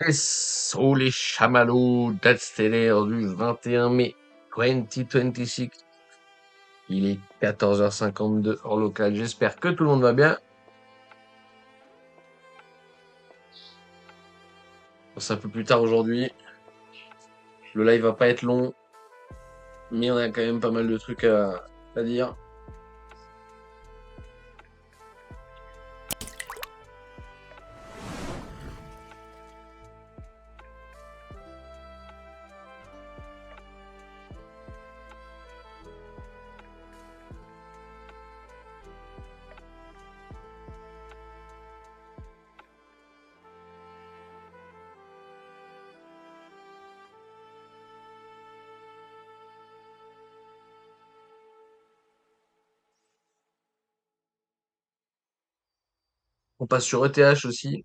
Et so les chamallows, date stellaire du 21 mai 2026. Il est 14h52 en local. J'espère que tout le monde va bien. C'est un peu plus tard aujourd'hui. Le live va pas être long, mais on a quand même pas mal de trucs à dire. On passe sur ETH aussi.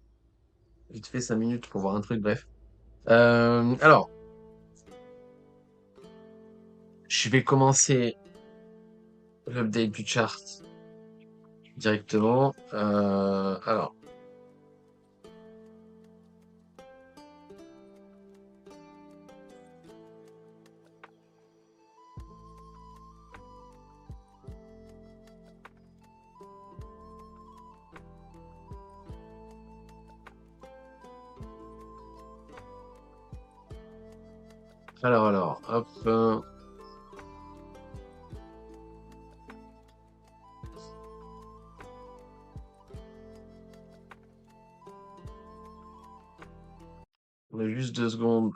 Vite fait 5 minutes pour voir un truc, bref. Alors, je vais commencer l'update du chart directement. Hop. On a juste 2 secondes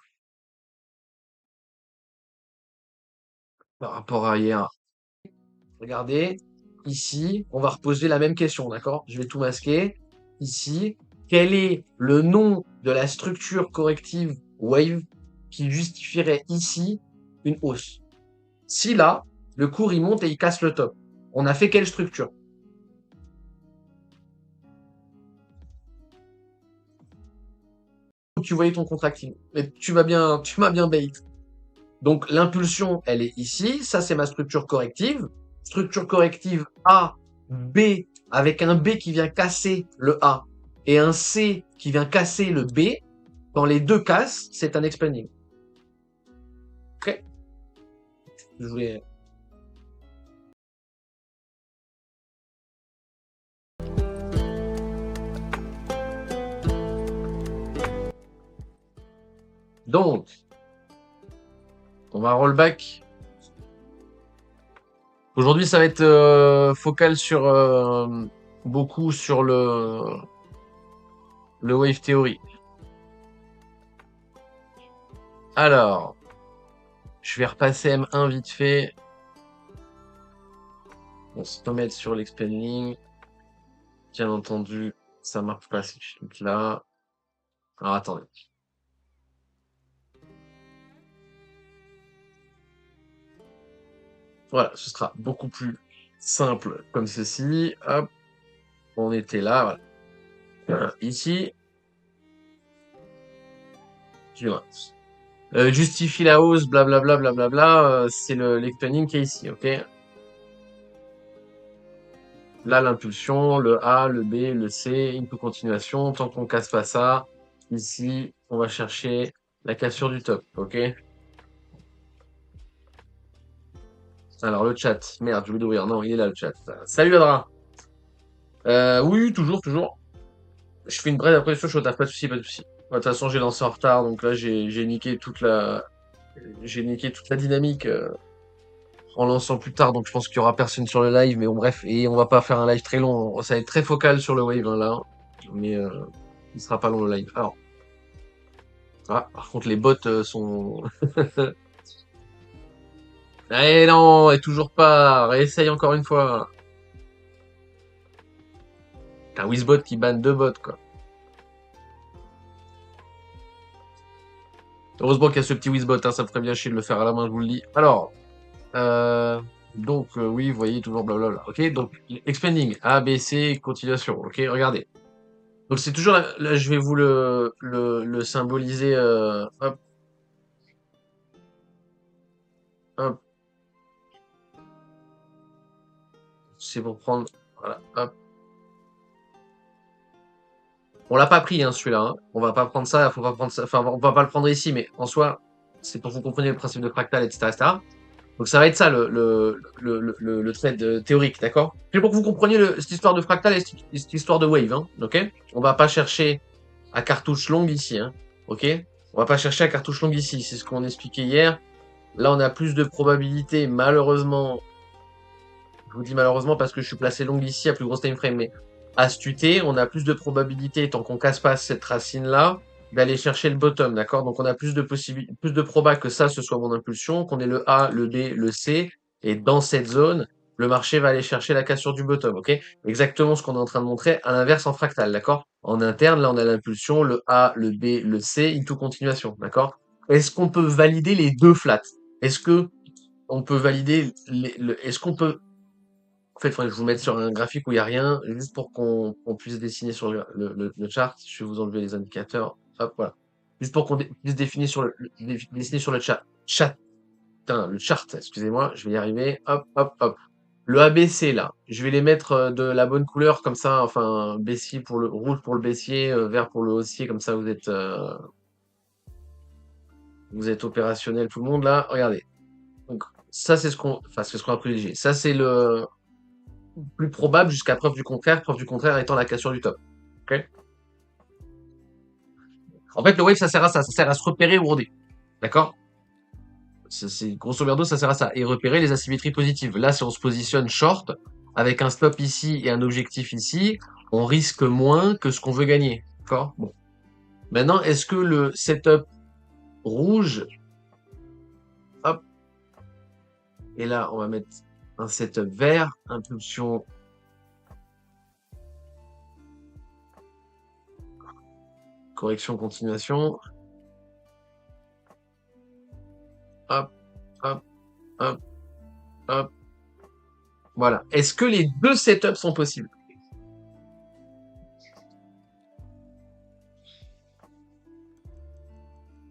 par rapport à hier. Regardez, ici, on va reposer la même question, d'accord? Je vais tout masquer. Ici, quel est le nom de la structure corrective wave qui justifierait ici une hausse? Si là, le cours il monte et il casse le top, on a fait quelle structure? Tu voyais ton contracting. Mais tu m'as bien bait. Donc l'impulsion, elle est ici. Ça, c'est ma structure corrective. Structure corrective A, B, avec un B qui vient casser le A et un C qui vient casser le B. Quand les deux cassent, c'est un expanding. Ok. Je voulais... Donc, on va rollback. Aujourd'hui, ça va être focal sur beaucoup sur le wave theory. Alors, je vais repasser M1 vite fait. On se remet sur l'expanding. Bien entendu, ça marche pas ces trucs-là. Alors attendez. Voilà, ce sera beaucoup plus simple comme ceci. Hop, on était là, voilà. Ici, tu vois. Justifie la hausse, blablabla, blablabla, c'est l'explaining qui est ici, ok? Là, l'impulsion, le A, le B, le C, une continuation. Tant qu'on casse pas ça, ici, on va chercher la cassure du top, ok? Alors, le chat. Merde, je voulais l'ouvrir. Non, il est là, le chat. Salut, Adra. Oui, toujours, toujours. Je fais une brève après sur taf, pas de soucis, pas de soucis. De toute façon, j'ai lancé en retard, donc là, j'ai niqué toute la dynamique en lançant plus tard, donc je pense qu'il y aura personne sur le live, mais bon, bref, et on va pas faire un live très long, ça va être très focal sur le wave, hein, là, mais il sera pas long le live. Alors, par contre, les bots sont... Eh non, et toujours pas, réessaye encore une fois. T'as un Wizbot qui banne 2 bots, quoi. Heureusement qu'il y a ce petit Wizbot, hein, ça me ferait bien chier de le faire à la main, je vous le dis. Alors, Euh, oui, vous voyez, toujours blablabla. Ok, donc, expanding, A, B, C, continuation. Ok, regardez. Donc, c'est toujours là, je vais vous le symboliser. Hop, hop, c'est pour prendre. Voilà, hop. On l'a pas pris, hein, celui-là, hein. On va pas prendre ça, faut pas prendre ça, enfin, on va pas le prendre ici, mais en soi, c'est pour que vous compreniez le principe de fractal, etc., etc. Donc ça va être ça le trade théorique, d'accord? C'est pour que vous compreniez cette histoire de fractal et cette histoire de wave, hein, ok? On va pas chercher à cartouche longue ici, hein, ok? On va pas chercher à cartouche longue ici, c'est ce qu'on expliquait hier. Là, on a plus de probabilité, malheureusement, je vous dis malheureusement parce que je suis placé long ici à plus grosse time frame, mais astuté, on a plus de probabilité, tant qu'on casse pas cette racine-là, d'aller chercher le bottom, d'accord? Donc on a plus de possibilités, plus de proba que ça, ce soit mon impulsion, qu'on ait le A, le B, le C, et dans cette zone, le marché va aller chercher la cassure du bottom, ok? Exactement ce qu'on est en train de montrer à l'inverse en fractal, d'accord? En interne, là, on a l'impulsion, le A, le B, le C, into continuation, d'accord? Est-ce qu'on peut valider les deux flats? Est-ce que on peut valider est-ce qu'on peut en fait, il faudrait que je vous mette sur un graphique où il n'y a rien, juste pour qu'on puisse dessiner sur le chart. Je vais vous enlever les indicateurs. Hop, voilà. Juste pour qu'on puisse définir sur dessiner sur le le chart, excusez-moi, je vais y arriver. Hop, hop, hop. Le ABC, là, je vais les mettre de la bonne couleur, comme ça, enfin, baissier pour le rouge pour le baissier, vert pour le haussier, comme ça, vous êtes opérationnel, tout le monde, là. Regardez. Donc, ça, c'est ce qu'on a privilégié. Ça, c'est le plus probable jusqu'à preuve du contraire étant la cassure du top. Ok. En fait, le wave, ça sert à ça, ça sert à se repérer ou roder. D'accord? C'est grosso merdo, ça sert à ça. Et repérer les asymétries positives. Là, si on se positionne short, avec un stop ici et un objectif ici, on risque moins que ce qu'on veut gagner. D'accord? Bon. Maintenant, est-ce que le setup rouge, hop, et là, on va mettre un setup vert, impulsion, correction, continuation, hop, hop, hop, hop. Voilà. Est-ce que les deux setups sont possibles?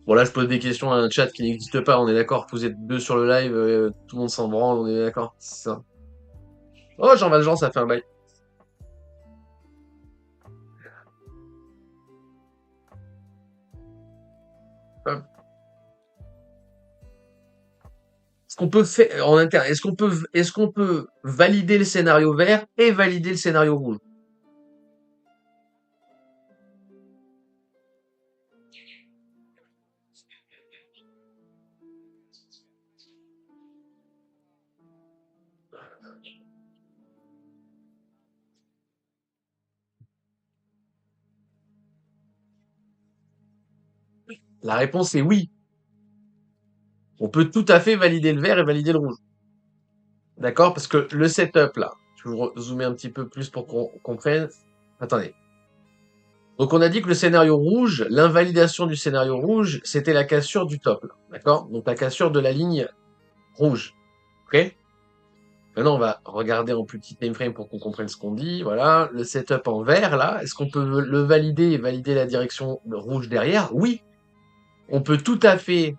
Bon, là, je pose des questions à un chat qui n'existe pas, on est d'accord. Vous êtes deux sur le live, tout le monde s'en branle, on est d'accord. C'est ça. Oh, Jean Valjean, ça fait un bail. Hop. Est-ce qu'on peut faire en interne, est-ce qu'on peut valider le scénario vert et valider le scénario rouge? La réponse est oui. On peut tout à fait valider le vert et valider le rouge. D'accord? Parce que le setup là, je vais vous zoomer un petit peu plus pour qu'on comprenne. Attendez. Donc on a dit que le scénario rouge, l'invalidation du scénario rouge, c'était la cassure du top, là. D'accord? Donc la cassure de la ligne rouge. Ok? Maintenant, on va regarder en plus petit time frame pour qu'on comprenne ce qu'on dit. Voilà, le setup en vert, là, est-ce qu'on peut le valider et valider la direction rouge derrière? Oui, on peut tout à fait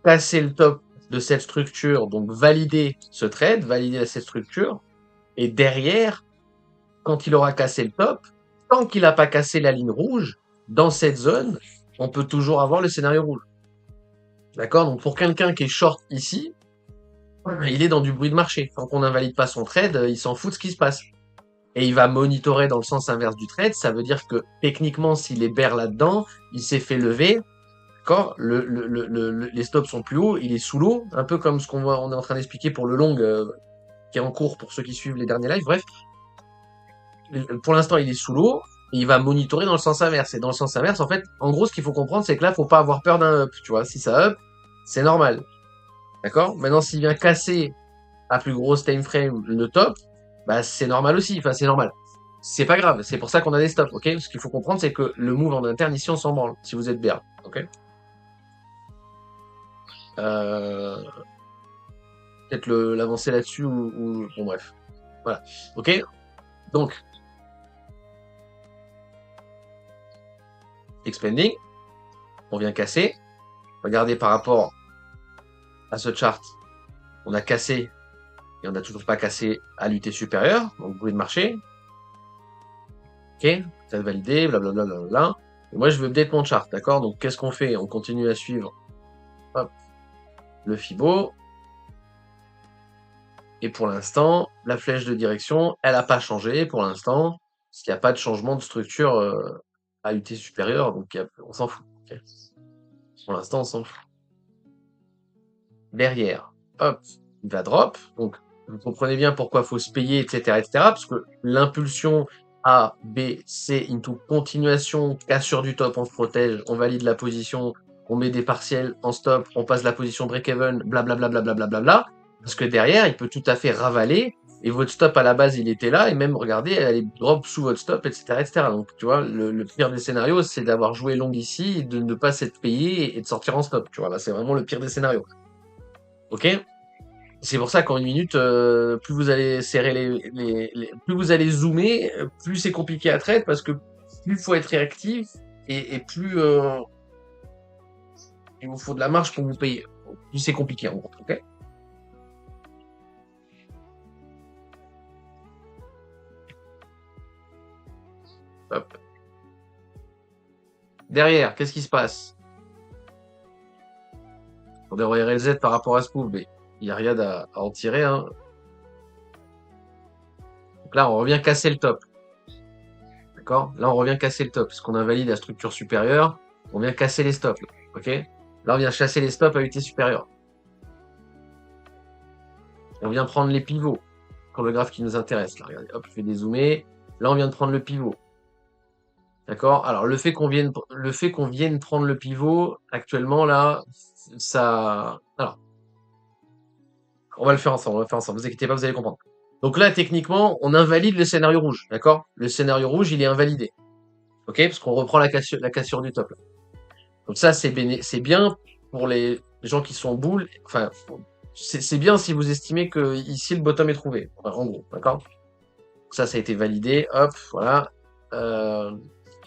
passer le top de cette structure, donc valider ce trade, valider cette structure, et derrière, quand il aura cassé le top, tant qu'il n'a pas cassé la ligne rouge, dans cette zone, on peut toujours avoir le scénario rouge. D'accord? Donc pour quelqu'un qui est short ici, il est dans du bruit de marché. Tant qu'on n'invalide pas son trade, il s'en fout de ce qui se passe. Et il va monitorer dans le sens inverse du trade. Ça veut dire que techniquement, s'il est bear là-dedans, il s'est fait lever. D'accord, les stops sont plus hauts, il est sous l'eau, un peu comme ce on est en train d'expliquer pour le long qui est en cours pour ceux qui suivent les derniers lives. Bref, pour l'instant, il est sous l'eau. Et il va monitorer dans le sens inverse. Et dans le sens inverse, en fait, en gros, ce qu'il faut comprendre, c'est que là, faut pas avoir peur d'un up. Tu vois, si ça up, c'est normal. D'accord? Maintenant, s'il vient casser à plus grosse time frame le top, bah c'est normal aussi. Enfin, c'est normal. C'est pas grave. C'est pour ça qu'on a des stops. Ok? Ce qu'il faut comprendre, c'est que le move en interne ici, on s'en branle. Si vous êtes bear. Ok? Euh, peut-être l'avancer là-dessus ou bon bref. Voilà. Ok? Donc, expanding, on vient casser. Regardez par rapport à ce chart, on a cassé et on n'a toujours pas cassé à l'unité supérieure, donc bruit de marché. Ok, ça validé, blablabla, blablabla. Et moi, je veux update mon chart, d'accord? Donc, qu'est-ce qu'on fait? On continue à suivre, hop, le Fibo. Et pour l'instant, la flèche de direction, elle n'a pas changé pour l'instant, parce qu'il n'y a pas de changement de structure à UT supérieure, donc on s'en fout. Ok. Pour l'instant, on s'en fout. Derrière, hop, il va drop. Donc, vous comprenez bien pourquoi il faut se payer, etc., etc., parce que l'impulsion A, B, C, into continuation, cassure du top, on se protège, on valide la position, on met des partiels en stop, on passe la position break-even, blablabla, blablabla, parce que derrière, il peut tout à fait ravaler, et votre stop à la base, il était là, et même, regardez, elle est drop sous votre stop, etc., etc. Donc, tu vois, le pire des scénarios, c'est d'avoir joué long ici, et de ne pas s'être payé, et de sortir en stop, tu vois, là, c'est vraiment le pire des scénarios. Ok? C'est pour ça qu'en une minute, plus vous allez serrer plus vous allez zoomer, plus c'est compliqué à trade parce que plus il faut être réactif et plus il vous faut de la marge pour vous payer. Plus c'est compliqué en gros. Ok. Hop. Derrière, qu'est-ce qui se passe? On devrait RLZ par rapport à ce move, mais il n'y a rien à en tirer. Hein. Donc là, on revient casser le top. D'accord? Là, on revient casser le top parce qu'on invalide la structure supérieure. On vient casser les stops. Là. Ok? Là, on vient chasser les stops à UT supérieure. On vient prendre les pivots pour le graphe qui nous intéresse. Là, regardez, hop, je vais dézoomer. Là, on vient de prendre le pivot. D'accord? Alors, le fait qu'on vienne prendre le pivot, actuellement, là, ça... Alors, on va le faire ensemble, Vous inquiétez pas, vous allez comprendre. Donc là, techniquement, on invalide le scénario rouge. D'accord? Le scénario rouge, il est invalidé. Ok? Parce qu'on reprend la cassure du top. Là. Donc ça, c'est bien pour les gens qui sont boules. Enfin, c'est bien si vous estimez que ici, le bottom est trouvé. Enfin, en gros, d'accord? Ça a été validé. Hop, voilà.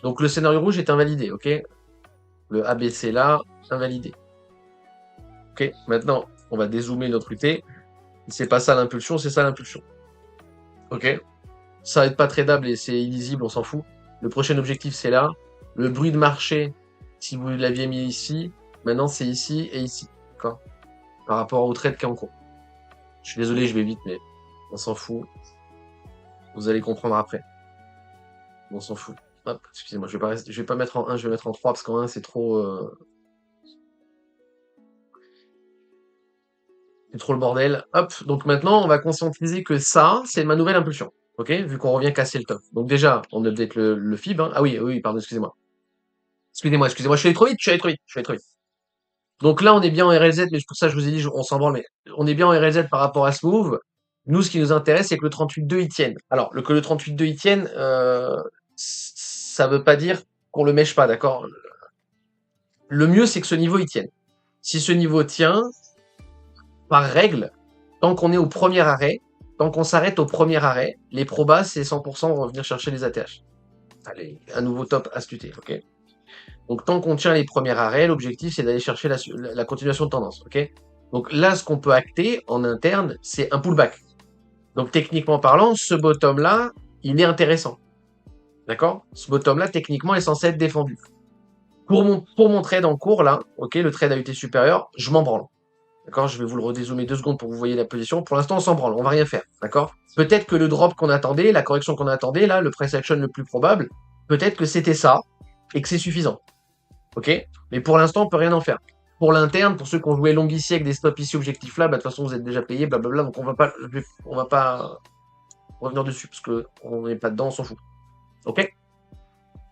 Donc le scénario rouge est invalidé, ok? Le ABC là, invalidé. Ok, maintenant, on va dézoomer notre UT. C'est pas ça l'impulsion, c'est ça l'impulsion. Ok? Ça va être pas tradable et c'est illisible, on s'en fout. Le prochain objectif, c'est là. Le bruit de marché, si vous l'aviez mis ici, maintenant c'est ici et ici. D'accord? Par rapport au trade qui est en cours. Je suis désolé, je vais vite, mais on s'en fout. Vous allez comprendre après. On s'en fout. Hop, excusez-moi, je vais pas mettre en 1, je vais mettre en 3 parce qu'en 1 c'est trop. C'est trop le bordel. Hop, donc maintenant, on va conscientiser que ça, c'est ma nouvelle impulsion. Ok? Vu qu'on revient casser le top. Donc déjà, on update le fib. Hein. Ah oui, oui, pardon, excusez-moi. Excusez-moi, je suis allé trop vite, je suis allé trop vite. Donc là, on est bien en RLZ, mais pour ça, je vous ai dit, on s'en branle, mais on est bien en RLZ par rapport à ce move. Nous, ce qui nous intéresse, c'est que le 38.2 il tienne. Alors, que le 38.2 il tienne, ça veut pas dire qu'on le mèche pas, d'accord? Le mieux, c'est que ce niveau il tienne. Si ce niveau tient, par règle, tant qu'on est au premier arrêt, tant qu'on s'arrête au premier arrêt, les probas, c'est 100% revenir chercher les ATH. Allez, un nouveau top astuté, ok? Donc, tant qu'on tient les premiers arrêts, l'objectif, c'est d'aller chercher la continuation de tendance, ok? Donc là, ce qu'on peut acter en interne, c'est un pullback. Donc, techniquement parlant, ce bottom-là, il est intéressant. D'accord? Ce bottom-là, techniquement, est censé être défendu. Pour mon trade en cours, là, ok, le trade a été supérieur, je m'en branle. D'accord? Je vais vous le redézoomer 2 secondes pour que vous voyez la position. Pour l'instant, on s'en branle, on va rien faire. D'accord? Peut-être que le drop qu'on attendait, la correction qu'on attendait, là, le price action le plus probable, peut-être que c'était ça et que c'est suffisant. Ok? Mais pour l'instant, on peut rien en faire. Pour l'interne, pour ceux qui ont joué long ici avec des stops ici, objectif là, bah, de toute façon, vous êtes déjà payé, blablabla, donc on va pas revenir dessus parce que on n'est pas dedans, on s'en fout. Ok?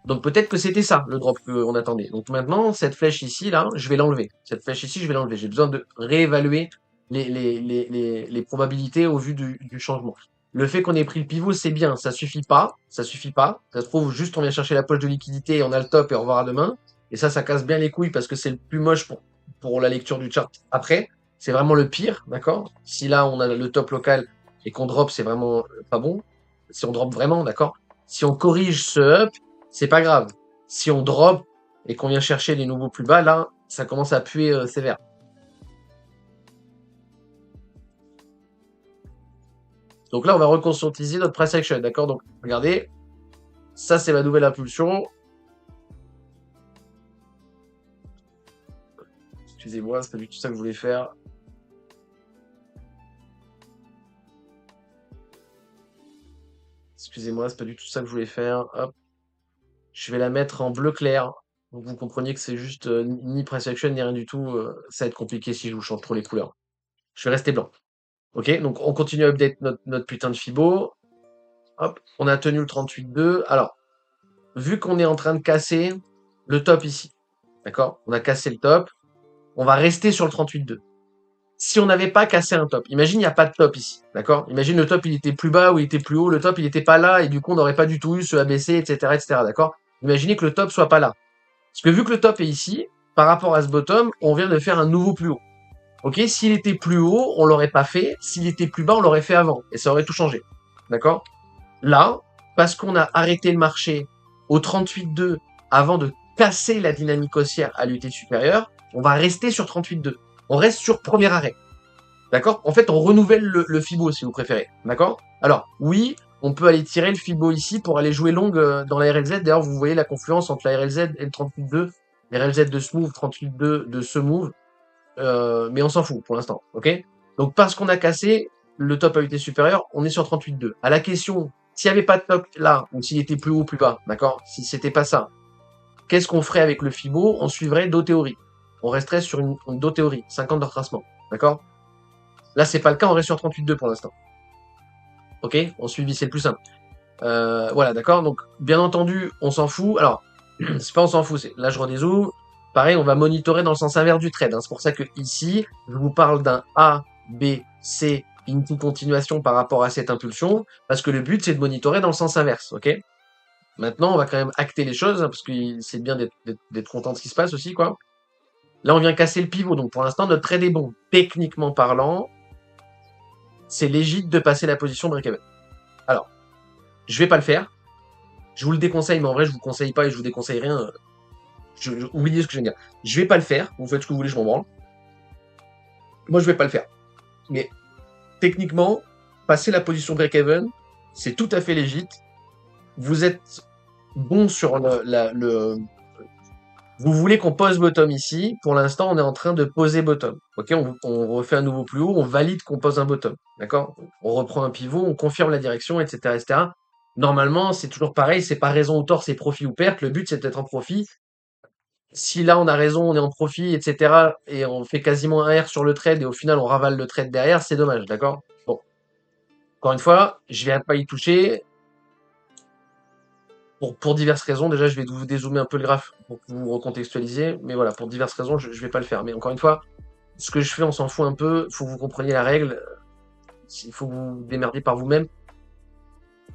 Donc peut-être que c'était ça, le drop qu'on attendait. Donc maintenant, cette flèche ici, là, je vais l'enlever. Cette flèche ici, je vais l'enlever. J'ai besoin de réévaluer les probabilités au vu du changement. Le fait qu'on ait pris le pivot, c'est bien. Ça suffit pas. Ça suffit pas. Ça se trouve, juste on vient chercher la poche de liquidité, on a le top et au revoir à demain. Et ça casse bien les couilles parce que c'est le plus moche pour la lecture du chart. Après, c'est vraiment le pire, d'accord? Si là, on a le top local et qu'on drop, c'est vraiment pas bon. Si on drop vraiment, d'accord? Si on corrige ce up, c'est pas grave. Si on drop et qu'on vient chercher les nouveaux plus bas, là, ça commence à puer sévère. Donc là, on va reconscientiser notre price action, d'accord? Donc, regardez, Ça, c'est ma nouvelle impulsion. Excusez-moi, c'est pas du tout ça que je voulais faire. Excusez-moi, c'est pas du tout ça que je voulais faire. Hop. Je vais la mettre en bleu clair. Donc vous compreniez que c'est juste ni price action ni rien du tout. Ça va être compliqué si je vous change trop les couleurs. Je vais rester blanc. Ok, donc on continue à update notre putain de Fibo. Hop, on a tenu le 38.2. Alors, vu qu'on est en train de casser le top ici, d'accord? On a cassé le top. On va rester sur le 38.2. Si on n'avait pas cassé un top, imagine il n'y a pas de top ici, d'accord? Imagine le top il était plus bas ou il était plus haut, le top il n'était pas là et du coup on n'aurait pas du tout eu ce ABC, etc., d'accord? Imaginez que le top soit pas là. Parce que vu que le top est ici, par rapport à ce bottom, on vient de faire un nouveau plus haut. Ok? S'il était plus haut, on l'aurait pas fait. S'il était plus bas, on l'aurait fait avant. Et ça aurait tout changé. D'accord? Là, parce qu'on a arrêté le marché au 38.2 avant de casser la dynamique haussière à l'unité supérieure, on va rester sur 38.2. On reste sur premier arrêt. D'accord? En fait, on renouvelle le Fibo, si vous préférez. D'accord? Alors, oui, on peut aller tirer le Fibo ici pour aller jouer longue dans la RLZ. D'ailleurs, vous voyez la confluence entre la RLZ et le 38.2. Les RLZ de ce move, 38.2 de ce move. Mais on s'en fout pour l'instant. Ok? Donc, parce qu'on a cassé le top à unité supérieure, on est sur 38.2. À la question, s'il n'y avait pas de top là, ou s'il était plus haut ou plus bas, d'accord? Si c'était pas ça, qu'est-ce qu'on ferait avec le Fibo? On suivrait deux théories. On resterait sur une deux théories, 50 de retracement. D'accord? Là, c'est pas le cas, on reste sur 38.2 pour l'instant. Ok? On suit, c'est le plus simple. Voilà, d'accord? Donc, bien entendu, on s'en fout. Alors, c'est pas on s'en fout, c'est là je redézoome. Pareil, on va monitorer dans le sens inverse du trade. Hein. C'est pour ça que ici, je vous parle d'un A, B, C, into continuation par rapport à cette impulsion, parce que le but c'est de monitorer dans le sens inverse, ok? Maintenant, on va quand même acter les choses, hein, parce que c'est bien d'être content de ce qui se passe aussi, quoi. Là, on vient casser le pivot, donc pour l'instant, notre trade est bon. Techniquement parlant, c'est légitime de passer la position break-even. Alors, je vais pas le faire. Je vous le déconseille, mais en vrai, je vous conseille pas et je vous déconseille rien. Oubliez ce que je viens de dire. Je vais pas le faire. Vous faites ce que vous voulez, je m'en branle. Moi, je vais pas le faire. Mais techniquement, passer la position break-even, c'est tout à fait légitime. Vous êtes bon sur vous voulez qu'on pose bottom ici. Pour l'instant, on est en train de poser bottom. Ok, on refait un nouveau plus haut, on valide qu'on pose un bottom. D'accord? On reprend un pivot, on confirme la direction, etc., etc. Normalement, c'est toujours pareil. C'est pas raison ou tort, c'est profit ou perte. Le but, c'est d'être en profit. Si là on a raison, on est en profit, etc., et on fait quasiment un R sur le trade et au final on ravale le trade derrière, c'est dommage, d'accord? Bon, encore une fois, je vais pas y toucher pour diverses raisons. Déjà, je vais vous dézoomer un peu le graphe pour que vous recontextualisiez, mais voilà, pour diverses raisons, je vais pas le faire. Mais encore une fois, ce que je fais, on s'en fout un peu. Faut que vous compreniez la règle. Il faut que vous vous démerdiez par vous-même.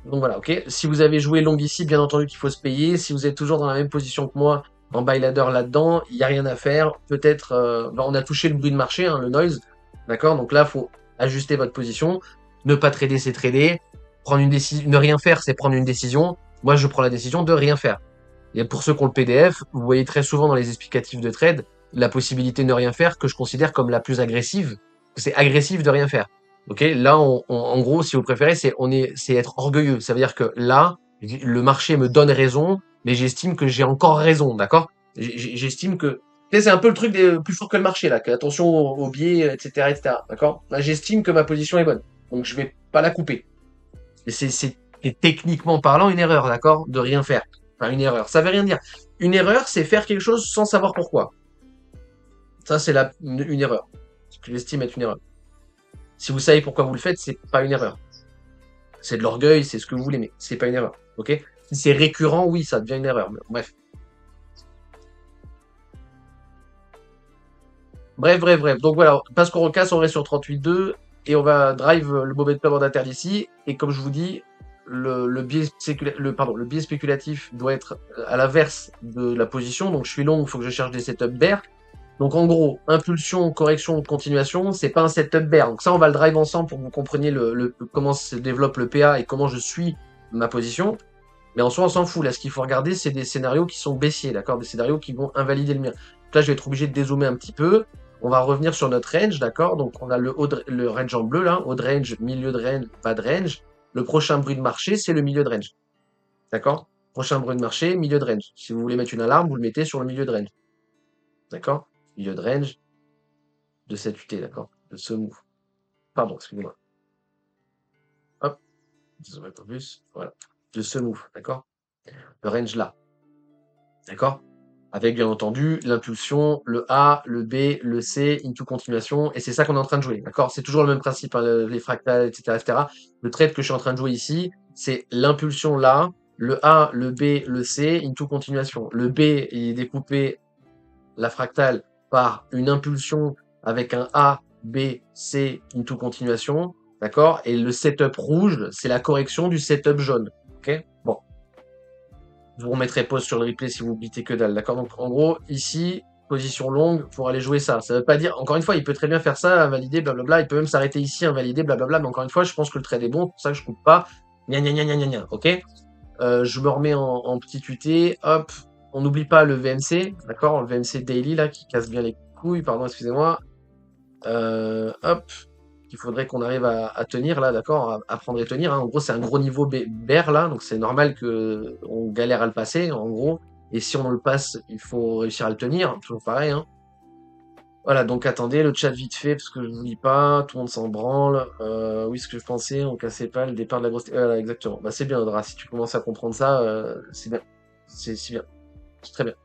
Donc voilà, ok. Si vous avez joué long ici, bien entendu qu'il faut se payer. Si vous êtes toujours dans la même position que moi, en buy ladder là-dedans, il n'y a rien à faire. Peut-être, on a touché le bruit de marché, hein, le noise. D'accord? Donc là, faut ajuster votre position. Ne pas trader, c'est trader. Prendre une décision, ne rien faire, c'est prendre une décision. Moi, je prends la décision de rien faire. Et pour ceux qui ont le PDF, vous voyez très souvent dans les explicatifs de trade la possibilité de ne rien faire que je considère comme la plus agressive. C'est agressif de rien faire. Ok, là, en gros, si vous préférez, c'est être orgueilleux. Ça veut dire que là, le marché me donne raison, mais j'estime que j'ai encore raison, d'accord? J'estime que c'est un peu le truc des plus fort que le marché là. Que attention aux biais, etc., etc. D'accord? Là, j'estime que ma position est bonne, donc je vais pas la couper. Et c'est techniquement parlant une erreur, d'accord? De rien faire. Enfin, une erreur. Ça veut rien dire. Une erreur, c'est faire quelque chose sans savoir pourquoi. Ça, c'est une erreur. Ce que j'estime être une erreur. Si vous savez pourquoi vous le faites, c'est pas une erreur. C'est de l'orgueil, c'est ce que vous voulez, mais c'est pas une erreur. Ok? Si c'est récurrent, oui, ça devient une erreur. Mais bref. Bref. Donc voilà, parce qu'on recasse, on reste sur 38.2 et on va drive le momentum en interne ici. Et comme je vous dis, le biais spéculatif doit être à l'inverse de la position. Donc je suis long, il faut que je cherche des setups bear. Donc en gros, impulsion, correction, continuation, c'est pas un setup bear. Donc ça, on va le drive ensemble pour que vous compreniez comment se développe le PA et comment je suis ma position. Mais en soi, on s'en fout. Là, ce qu'il faut regarder, c'est des scénarios qui sont baissiers, d'accord? Des scénarios qui vont invalider le mien. Donc là, je vais être obligé de dézoomer un petit peu. On va revenir sur notre range, d'accord? Donc on a le range en bleu là, haut de range, milieu de range, bas de range. Le prochain bruit de marché, c'est le milieu de range. D'accord? Prochain bruit de marché, milieu de range. Si vous voulez mettre une alarme, vous le mettez sur le milieu de range. D'accord? Milieu de range de cette UT, d'accord? De ce move. Pardon, excusez-moi. Hop, désolé pas plus. Voilà. De ce move, d'accord? Le range là. D'accord? Avec bien entendu l'impulsion, le A, le B, le C, into continuation, et c'est ça qu'on est en train de jouer, d'accord? C'est toujours le même principe, hein, les fractales, etc., etc. Le trade que je suis en train de jouer ici, c'est l'impulsion là, le A, le B, le C, into continuation. Le B, il est découpé, la fractale, par une impulsion avec un A, B, C, into continuation, d'accord? Et le setup rouge, c'est la correction du setup jaune, ok? Bon. Je vous remettrai pause sur le replay si vous bitez que dalle, d'accord? Donc, en gros, ici, position longue pour aller jouer ça. Ça veut pas dire, encore une fois, il peut très bien faire ça, invalider, blablabla. Il peut même s'arrêter ici, invalider, blablabla. Mais encore une fois, je pense que le trade est bon, pour ça que je coupe pas. Gna gna gna gna gna gna, ok? Je me remets en petit UT, hop. On n'oublie pas le VMC, d'accord? Le VMC daily, là, qui casse bien les couilles, pardon, excusez-moi. Hop. Il faudrait qu'on arrive à tenir là, d'accord, à prendre et tenir, hein. En gros, c'est un gros niveau bear là, donc c'est normal que on galère à le passer, en gros. Et si on le passe, il faut réussir à le tenir, toujours pareil, hein. Voilà, donc attendez, le chat vite fait, parce que je vous lis pas, tout le monde s'en branle. Oui, ce que je pensais, on cassait pas le départ de la grosse... Voilà, exactement. Bah c'est bien, Audra, si tu commences à comprendre ça, c'est bien. C'est bien. C'est très bien.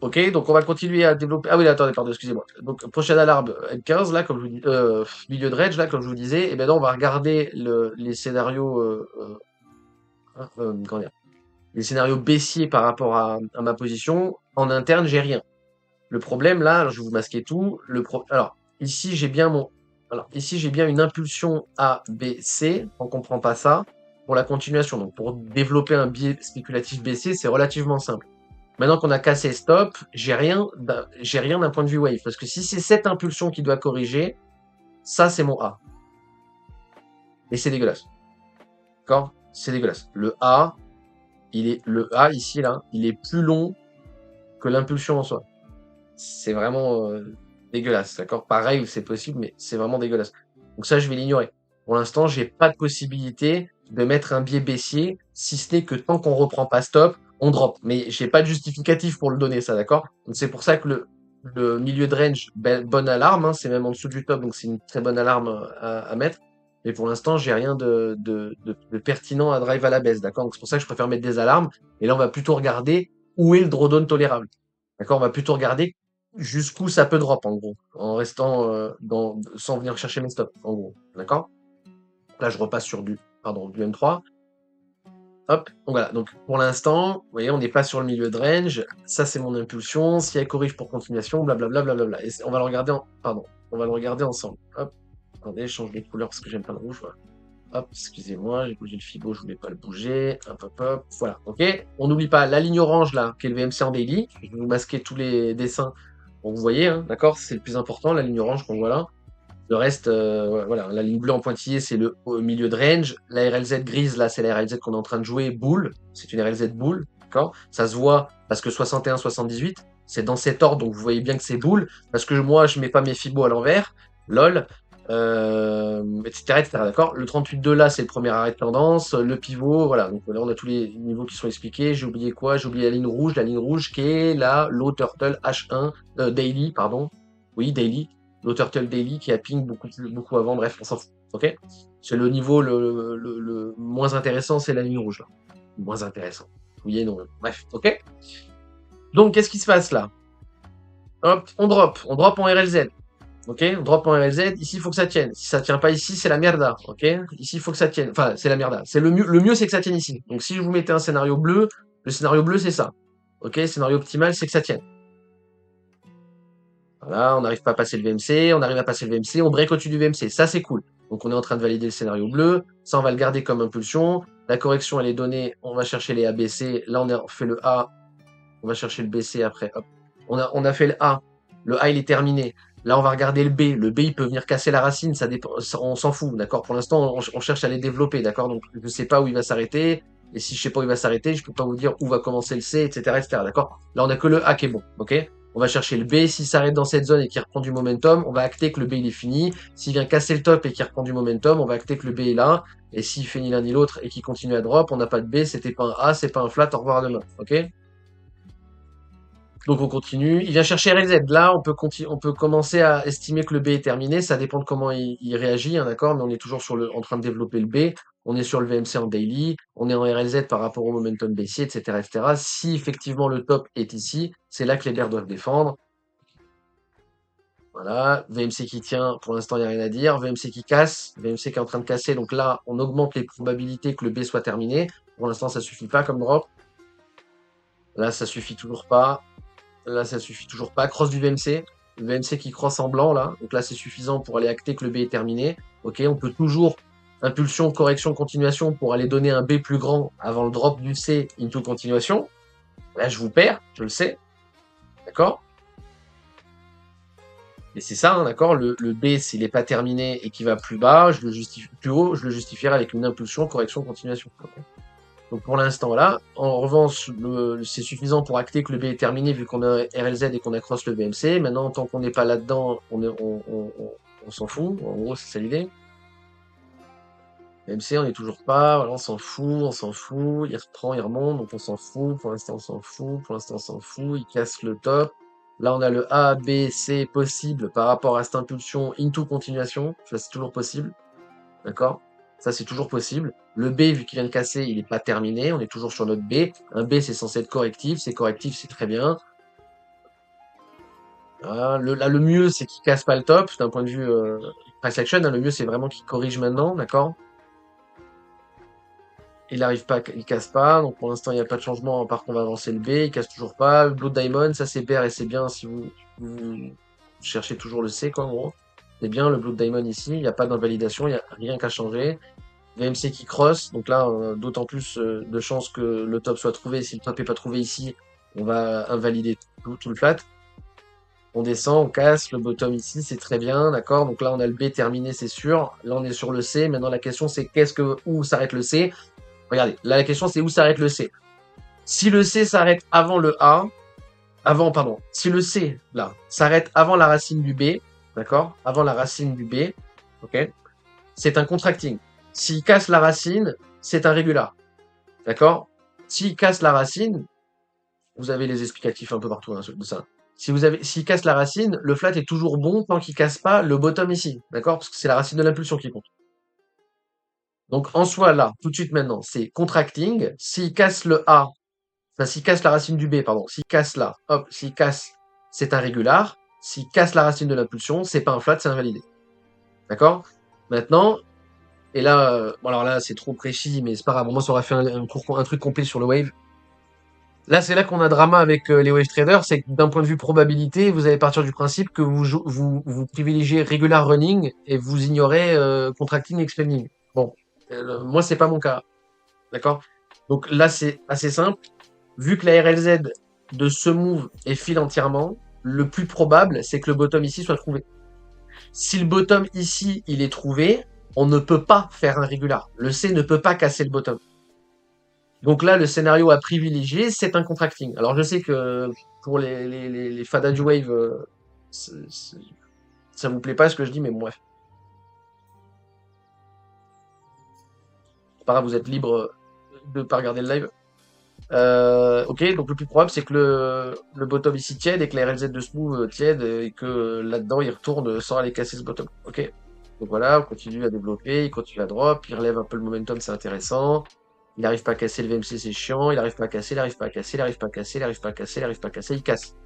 Ok, donc on va continuer à développer. Ah oui, attendez, pardon, excusez-moi. Donc prochaine alarme N15, là, comme je vous dis, milieu de range, là, comme je vous disais, et maintenant on va regarder les scénarios, comment dire, les scénarios baissiers par rapport à ma position. En interne, j'ai rien. Le problème là, alors, je vais vous masquer tout. Alors ici j'ai bien ici j'ai bien une impulsion A, B, C. On comprend pas ça pour la continuation. Donc pour développer un biais spéculatif baissier, c'est relativement simple. Maintenant qu'on a cassé stop, j'ai rien d'un point de vue wave. Parce que si c'est cette impulsion qui doit corriger, ça c'est mon A. Et c'est dégueulasse. D'accord? C'est dégueulasse. Le A ici, là, il est plus long que l'impulsion en soi. C'est vraiment dégueulasse. D'accord? Pareil, c'est possible, mais c'est vraiment dégueulasse. Donc ça, je vais l'ignorer. Pour l'instant, j'ai pas de possibilité de mettre un biais baissier, si ce n'est que tant qu'on reprend pas stop, on drop. Mais j'ai pas de justificatif pour le donner, ça, d'accord? Donc c'est pour ça que le milieu de range, bonne alarme, hein, c'est même en dessous du top, donc c'est une très bonne alarme à mettre. Mais pour l'instant, j'ai rien de pertinent à drive à la baisse, d'accord? Donc c'est pour ça que je préfère mettre des alarmes. Et là, on va plutôt regarder où est le drawdown tolérable. D'accord? On va plutôt regarder jusqu'où ça peut drop, en gros, en restant sans venir chercher mes stops, en gros. D'accord? Là, je repasse sur du M3. Hop, donc voilà. Donc pour l'instant, vous voyez, on n'est pas sur le milieu de range. Ça, c'est mon impulsion. Si elle corrige pour continuation, blablabla, blablabla. Et on va le regarder on va le regarder ensemble. Hop, attendez, je change les couleurs parce que j'aime pas le rouge. Voilà. Hop, excusez-moi, j'ai bougé le fibo, je voulais pas le bouger. Hop, hop, hop. Voilà, ok. On n'oublie pas la ligne orange là, qui est le VMC en daily. Je vais vous masquer tous les dessins. Bon, vous voyez, hein, d'accord? C'est le plus important, la ligne orange qu'on voit là. Le reste, voilà, la ligne bleue en pointillé, c'est le milieu de range. La RLZ grise, là, c'est la RLZ qu'on est en train de jouer, boule. C'est une RLZ boule, d'accord? Ça se voit parce que 61-78, c'est dans cet ordre, donc vous voyez bien que c'est boule. Parce que moi, je mets pas mes fibos à l'envers, lol, etc., etc., d'accord? Le 38.2, là, c'est le premier arrêt de tendance. Le pivot, voilà. Donc là, on a tous les niveaux qui sont expliqués. J'ai oublié quoi? J'ai oublié la ligne rouge qui est la Low Turtle H1, Daily, pardon. Oui, Daily. Low Turtle Daily qui a ping beaucoup avant, bref, on s'en fout. Ok? C'est le niveau le moins intéressant, c'est la ligne rouge là. Le moins intéressant. Oui et non. Bref, ok? Donc, qu'est-ce qui se passe là? Hop, on drop en RLZ. Ok? On drop en RLZ. Ici, il faut que ça tienne. Si ça tient pas ici, c'est la merda. Ok? Ici, il faut que ça tienne. Enfin, c'est la merda. C'est le mieux, c'est que ça tienne ici. Donc, si je vous mettais un scénario bleu, le scénario bleu, c'est ça. Ok? Scénario optimal, c'est que ça tienne. Voilà, on n'arrive pas à passer le VMC, on arrive à passer le VMC, on break au-dessus du VMC, ça c'est cool. Donc on est en train de valider le scénario bleu, ça on va le garder comme impulsion, la correction elle est donnée, on va chercher les ABC, là on fait le A, on va chercher le BC après, hop. On a fait le A il est terminé, là on va regarder le B il peut venir casser la racine, ça dépend, on s'en fout, d'accord? Pour l'instant on cherche à les développer, d'accord? Donc je sais pas où il va s'arrêter, et si je sais pas où il va s'arrêter, je peux pas vous dire où va commencer le C, etc., etc., d'accord? Là on a que le A qui est bon, ok? On va chercher le B. S'il s'arrête dans cette zone et qu'il reprend du momentum, on va acter que le B il est fini. S'il vient casser le top et qu'il reprend du momentum, on va acter que le B est là. Et s'il fait ni l'un ni l'autre et qu'il continue à drop, on n'a pas de B, c'était pas un A, c'est pas un flat, au revoir à demain. Ok? Donc on continue. Il vient chercher RLZ. Là, on peut commencer à estimer que le B est terminé. Ça dépend de comment il réagit, hein, d'accord? Mais on est toujours en train de développer le B. On est sur le VMC en daily. On est en RLZ par rapport au momentum baissier, etc., etc. Si effectivement le top est ici, c'est là que les bears doivent défendre. Voilà. VMC qui tient. Pour l'instant, il n'y a rien à dire. VMC qui casse. VMC qui est en train de casser. Donc là, on augmente les probabilités que le B soit terminé. Pour l'instant, ça suffit pas comme drop. Là, ça suffit toujours pas. Là, ça suffit toujours pas. Cross du VMC. Le VMC qui cross en blanc, là. Donc là, c'est suffisant pour aller acter que le B est terminé. Ok, on peut toujours impulsion, correction, continuation pour aller donner un B plus grand avant le drop du C into continuation. Là, je vous perds, je le sais. D'accord? Mais c'est ça, hein, d'accord? Le B, s'il n'est pas terminé et qu'il va plus bas, je le justifie plus haut, je le justifierai avec une impulsion, correction, continuation. Okay. Donc pour l'instant là, en revanche, c'est suffisant pour acter que le B est terminé vu qu'on a RLZ et qu'on a cross le VMC. Maintenant, tant qu'on n'est pas là-dedans, on s'en fout. En gros, c'est ça l'idée. VMC, on n'est toujours pas. Voilà, on s'en fout, on s'en fout. Il reprend, il remonte, donc on s'en fout. Pour l'instant, on s'en fout. Pour l'instant, on s'en fout. Il casse le top. Là, on a le A, B, C possible par rapport à cette impulsion into continuation. Ça, c'est toujours possible. D'accord? Ça, c'est toujours possible. Le B, vu qu'il vient de casser, il n'est pas terminé. On est toujours sur notre B. Un B, c'est censé être correctif. C'est correctif, c'est très bien. Voilà. Là, le mieux, c'est qu'il casse pas le top. D'un point de vue price action, hein, le mieux, c'est vraiment qu'il corrige maintenant. D'accord? Il n'arrive pas, il casse pas. Donc, pour l'instant, il n'y a pas de changement. Par contre, on va avancer le B. Il casse toujours pas. Le Blood Diamond, ça, c'est bear et c'est bien si vous cherchez toujours le C, quoi, en gros. C'est bien le Blood Diamond ici. Il n'y a pas d'invalidation. Il n'y a rien qu'à changer. VMC qui cross, donc là, d'autant plus de chances que le top soit trouvé. Si le top n'est pas trouvé ici, on va invalider tout le flat. On descend, on casse, le bottom ici, c'est très bien, d'accord? Donc là, on a le B terminé, c'est sûr. Là, on est sur le C. Maintenant, la question, c'est où s'arrête le C? Regardez, là, la question, c'est où s'arrête le C? Si le C s'arrête avant le A, si le C, là, s'arrête avant la racine du B, d'accord? Avant la racine du B, ok? C'est un contracting. S'il casse la racine, c'est un régular. D'accord? S'il casse la racine, vous avez les explicatifs un peu partout, hein, de ça. S'il casse la racine, le flat est toujours bon tant qu'il casse pas le bottom ici. D'accord? Parce que c'est la racine de l'impulsion qui compte. Donc, en soi, là, tout de suite maintenant, c'est contracting. S'il casse le A, enfin, s'il casse la racine du B, pardon, s'il casse là, hop, s'il casse, c'est un régular. S'il casse la racine de l'impulsion, c'est pas un flat, c'est invalidé. D'accord? Maintenant, et là, bon alors là, c'est trop précis, mais c'est pas grave. Moi, ça aurait fait un truc complet sur le wave. Là, c'est là qu'on a drama avec les wave traders, c'est que d'un point de vue probabilité, vous allez partir du principe que vous privilégiez regular running et vous ignorez contracting et expanding. Bon, moi, c'est pas mon cas, d'accord? Donc là, c'est assez simple. Vu que la RLZ de ce move est file entièrement, le plus probable, c'est que le bottom ici soit trouvé. Si le bottom ici, il est trouvé, on ne peut pas faire un régular. Le C ne peut pas casser le bottom. Donc là, le scénario à privilégier, c'est un contracting. Alors je sais que pour les fadas du wave, ça vous plaît pas ce que je dis, mais bon, bref. C'est pas grave, vous êtes libre de pas regarder le live. Ok, donc le plus probable, c'est que le bottom ici tiède et que la RLZ de Smooth tiède et que là-dedans, il retourne sans aller casser ce bottom. Ok, donc voilà, on continue à développer, il continue à drop, il relève un peu le momentum, c'est intéressant. Il n'arrive pas à casser le VMC, c'est chiant. Il n'arrive pas à casser, il n'arrive pas à casser, il n'arrive pas à casser, il n'arrive pas à casser, il n'arrive pas à casser, il casse.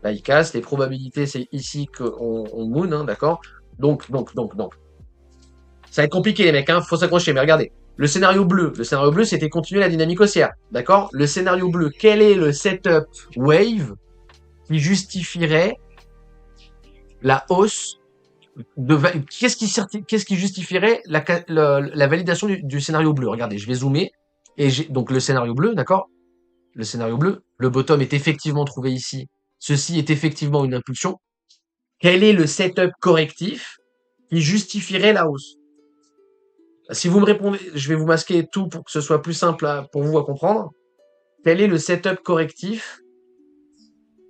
Là, il casse. Les probabilités, c'est ici qu'on moon, hein, d'accord? Donc. Ça va être compliqué, les mecs, hein, faut s'accrocher. Mais regardez, le scénario bleu, c'était continuer la dynamique haussière, d'accord? Le scénario bleu, quel est le setup wave qui justifierait la hausse qu'est-ce qui justifierait la validation du scénario bleu? Regardez, je vais zoomer. Et donc le scénario bleu, d'accord? Le scénario bleu, le bottom est effectivement trouvé ici. Ceci est effectivement une impulsion. Quel est le setup correctif qui justifierait la hausse? Si vous me répondez, je vais vous masquer tout pour que ce soit plus simple pour vous à comprendre. Quel est le setup correctif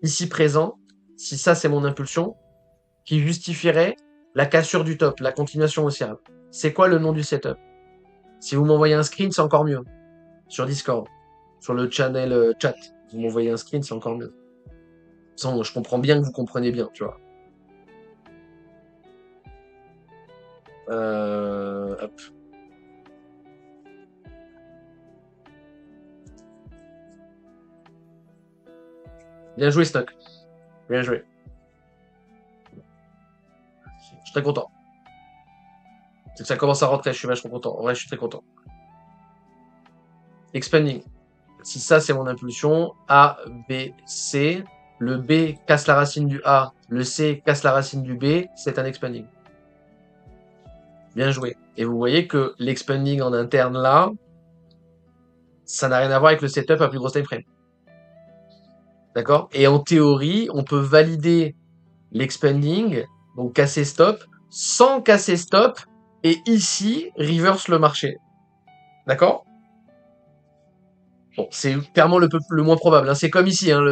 ici présent si ça c'est mon impulsion, qui justifierait la cassure du top, la continuation haussière. C'est quoi le nom du setup? Si vous m'envoyez un screen, c'est encore mieux. Sur Discord, sur le channel chat, vous m'envoyez un screen, c'est encore mieux. Sans, je comprends bien que vous comprenez bien, tu vois. Hop. Bien joué, Stock. Bien joué. Je suis très content. C'est que ça commence à rentrer, je suis vachement content. En vrai, je suis très content. Expanding. Si ça, c'est mon impulsion, A, B, C, le B casse la racine du A, le C casse la racine du B, c'est un expanding. Bien joué. Et vous voyez que l'expanding en interne là, ça n'a rien à voir avec le setup à plus grosse time frame. D'accord? Et en théorie, on peut valider l'expanding, donc casser stop, sans casser stop, et ici, reverse le marché. D'accord? Bon, c'est clairement le moins probable, hein. C'est comme ici, hein,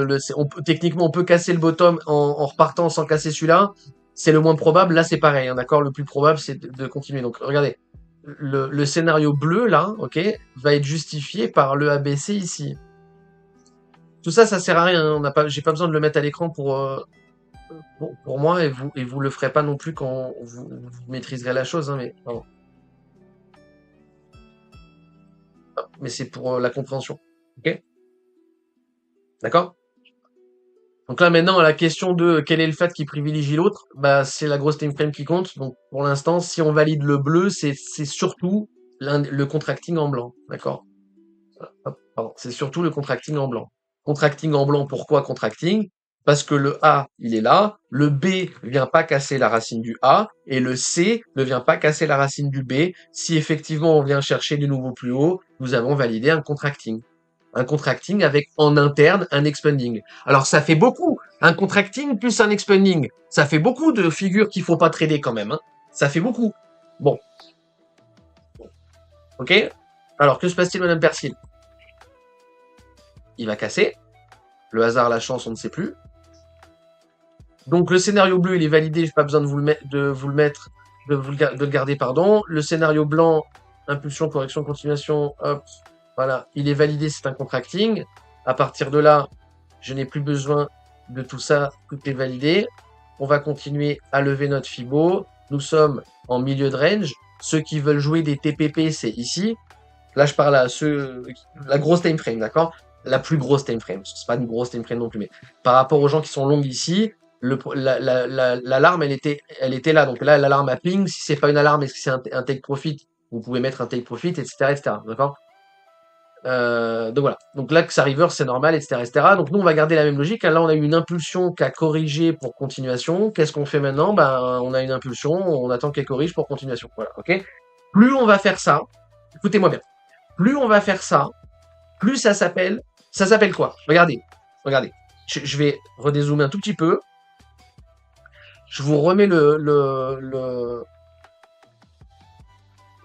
techniquement, on peut casser le bottom en repartant sans casser celui-là. C'est le moins probable. Là, c'est pareil, hein, d'accord? Le plus probable, c'est de continuer. Donc, regardez. Le scénario bleu, là, ok, va être justifié par le ABC ici. Tout ça, ça sert à rien, hein. J'ai pas besoin de le mettre à l'écran pour moi, et vous le ferez pas non plus quand vous maîtriserez la chose, hein, mais, pardon. Mais c'est pour la compréhension. Ok? D'accord? Donc là, maintenant, la question de quel est le fait qui privilégie l'autre, bah, c'est la grosse time frame qui compte. Donc, pour l'instant, si on valide le bleu, c'est surtout le contracting en blanc. D'accord? Hop, pardon. C'est surtout le contracting en blanc. Contracting en blanc, pourquoi contracting? Parce que le A, il est là, le B vient pas casser la racine du A, et le C ne vient pas casser la racine du B. Si effectivement on vient chercher du nouveau plus haut, nous avons validé un contracting. Un contracting avec en interne un expanding. Alors ça fait beaucoup, un contracting plus un expanding. Ça fait beaucoup de figures qu'il faut pas trader quand même, hein. Ça fait beaucoup. Bon, ok. Alors que se passe-t-il, Madame Persil? Il va casser. Le hasard, la chance, on ne sait plus. Donc le scénario bleu, il est validé, j'ai pas besoin de vous le mettre, de le garder, pardon. Le scénario blanc, impulsion, correction, continuation, hop, voilà, il est validé, c'est un contracting. À partir de là, je n'ai plus besoin de tout ça, tout est validé. On va continuer à lever notre Fibo. Nous sommes en milieu de range. Ceux qui veulent jouer des TPP, c'est ici. Là, je parle à la grosse time frame, d'accord? La plus grosse time frame. C'est pas une grosse time frame non plus, mais par rapport aux gens qui sont longs ici, l'alarme, elle était là. Donc là, l'alarme a ping. Si c'est pas une alarme, est-ce que c'est un take profit? Vous pouvez mettre un take profit, etc., etc. D'accord? Donc voilà. Donc là, que ça reverse, c'est normal, etc., etc. Donc nous, on va garder la même logique. Là, on a eu une impulsion qui a corrigé pour continuation. Qu'est-ce qu'on fait maintenant? Ben, on a une impulsion, on attend qu'elle corrige pour continuation. Voilà, ok? Plus on va faire ça, écoutez-moi bien. Plus on va faire ça, plus ça s'appelle. Ça s'appelle quoi? Regardez, regardez. Je vais redézoomer un tout petit peu. Je vous remets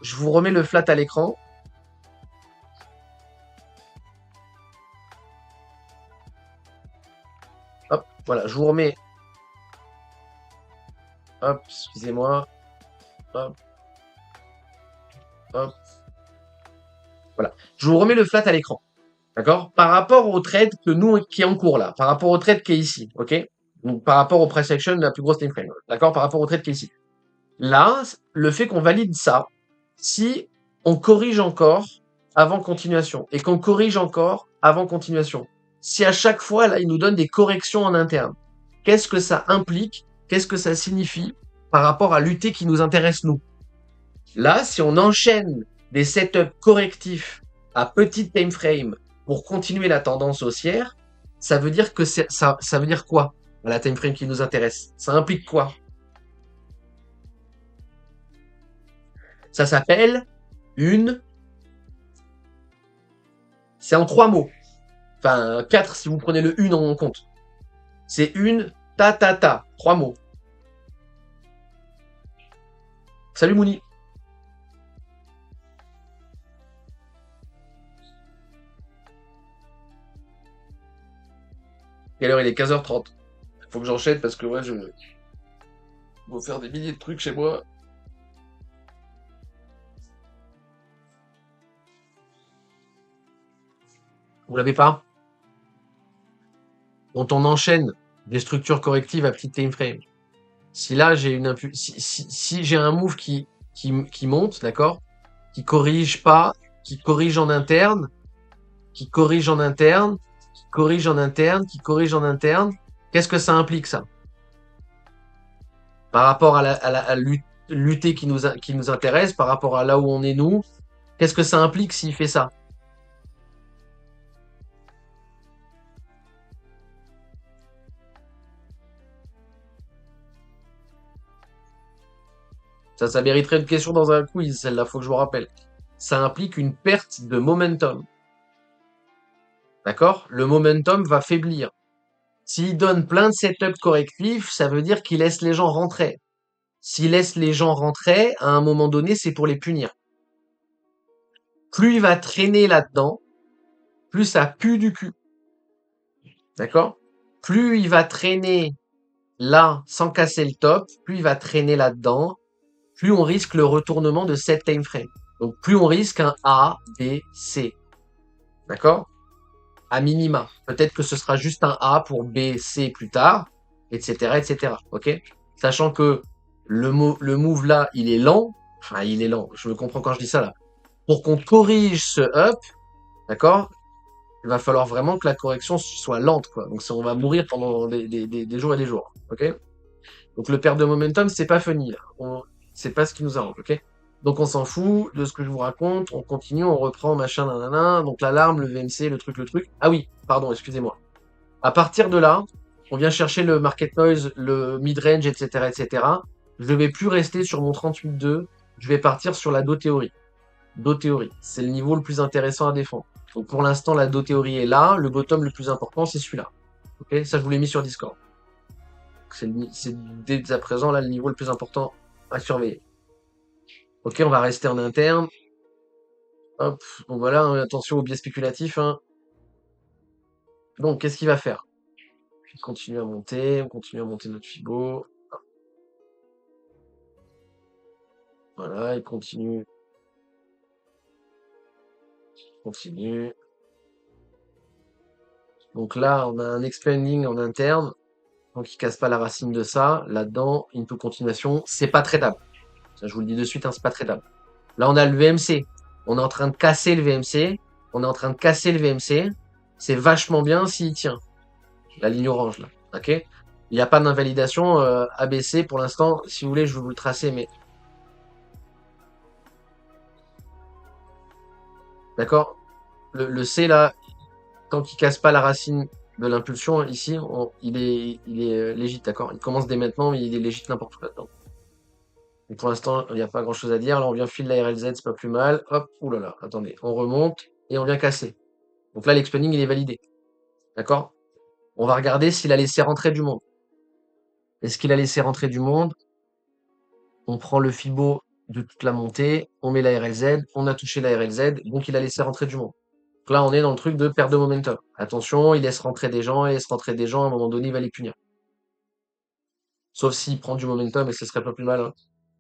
je vous remets le flat à l'écran. Hop, voilà, je vous remets. Hop, excusez-moi. Hop, hop. Voilà. Je vous remets le flat à l'écran. D'accord? Par rapport au trade qui est en cours là, par rapport au trade qui est ici, ok? Donc par rapport au price action de la plus grosse time frame. D'accord? Par rapport au trade qui est ici. Là, le fait qu'on valide ça, si on corrige encore avant continuation, et qu'on corrige encore avant continuation, si à chaque fois, là, il nous donne des corrections en interne, qu'est-ce que ça implique? Qu'est-ce que ça signifie par rapport à l'UT qui nous intéresse, nous? Là, si on enchaîne des setups correctifs à petite time frame pour continuer la tendance haussière, ça veut dire que ça veut dire quoi à la time frame qui nous intéresse? Ça implique quoi? Ça s'appelle une. C'est en 3 mots. Enfin, 4 si vous prenez le une en compte. C'est une ta. 3 mots. Salut Mouni. Quelle heure il est? 15h30. Faut que j'enchaîne parce que ouais, je dois faire des milliers de trucs chez moi. Vous l'avez pas? Quand on enchaîne des structures correctives à petit time frame. Si là j'ai si j'ai un move qui monte, d'accord, qui corrige pas, qui corrige en interne, qui corrige en interne, qui corrige en interne, qui corrige en interne, qu'est-ce que ça implique ça? Par rapport à lutter qui nous intéresse, par rapport à là où on est nous, qu'est-ce que ça implique s'il fait ça? Ça mériterait une question dans un quiz, celle-là, faut que je vous rappelle. Ça implique une perte de momentum. D'accord? Le momentum va faiblir. S'il donne plein de setups correctifs, ça veut dire qu'il laisse les gens rentrer. S'il laisse les gens rentrer, à un moment donné, c'est pour les punir. Plus il va traîner là-dedans, plus ça pue du cul. D'accord? Plus il va traîner là sans casser le top, plus il va traîner là-dedans, plus on risque le retournement de cette time frame. Donc plus on risque un A, B, C. D'accord? À minima. Peut-être que ce sera juste un A pour B, C plus tard, etc., etc. Ok? Sachant que le move là, il est lent. Enfin, il est lent. Je me comprends quand je dis ça là. Pour qu'on corrige ce up, d'accord? Il va falloir vraiment que la correction soit lente, quoi. Donc, on va mourir pendant des jours et des jours. Ok? Donc, le perte de momentum, c'est pas funny, là. C'est pas ce qui nous arrange, ok? Donc, on s'en fout de ce que je vous raconte. On continue, on reprend, machin, nanana. Donc, l'alarme, le VMC, le truc, le truc. Ah oui, pardon, excusez-moi. À partir de là, on vient chercher le market noise, le mid-range, etc., etc. Je vais plus rester sur mon 38.2. Je vais partir sur la Do théorie. Do théorie. C'est le niveau le plus intéressant à défendre. Donc, pour l'instant, la Do théorie est là. Le bottom le plus important, c'est celui-là. Ok? Ça, je vous l'ai mis sur Discord. C'est dès à présent, là, le niveau le plus important à surveiller. Ok, on va rester en interne. Hop, donc voilà, hein, attention aux biais spéculatifs. Hein. Donc, qu'est-ce qu'il va faire? On continue à monter notre Fibo. Voilà, il continue. Continue. Donc là, on a un expanding en interne. Donc il casse pas la racine de ça. Là-dedans, into continuation, c'est pas tradable. Ça, je vous le dis de suite, hein, c'est pas tradable. Là, on a le VMC. On est en train de casser le VMC. On est en train de casser le VMC. C'est vachement bien s'il tient. La ligne orange, là. Ok? Il n'y a pas d'invalidation ABC pour l'instant. Si vous voulez, je vais vous le tracer, mais. D'accord? Le C, là, tant qu'il casse pas la racine de l'impulsion, ici, il est légit, d'accord? Il commence dès maintenant, mais il est légit n'importe où là-dedans. Et pour l'instant, il n'y a pas grand-chose à dire. Là, on vient filer la RLZ, c'est pas plus mal. Hop, oulala, attendez. On remonte et on vient casser. Donc là, l'expanding, il est validé. D'accord? On va regarder s'il a laissé rentrer du monde. Est-ce qu'il a laissé rentrer du monde? On prend le Fibo de toute la montée, on met la RLZ, on a touché la RLZ, donc il a laissé rentrer du monde. Donc là, on est dans le truc de perte de momentum. Attention, il laisse rentrer des gens, il laisse rentrer des gens, à un moment donné, il va les punir. Sauf s'il prend du momentum, et ce serait pas plus mal. Hein.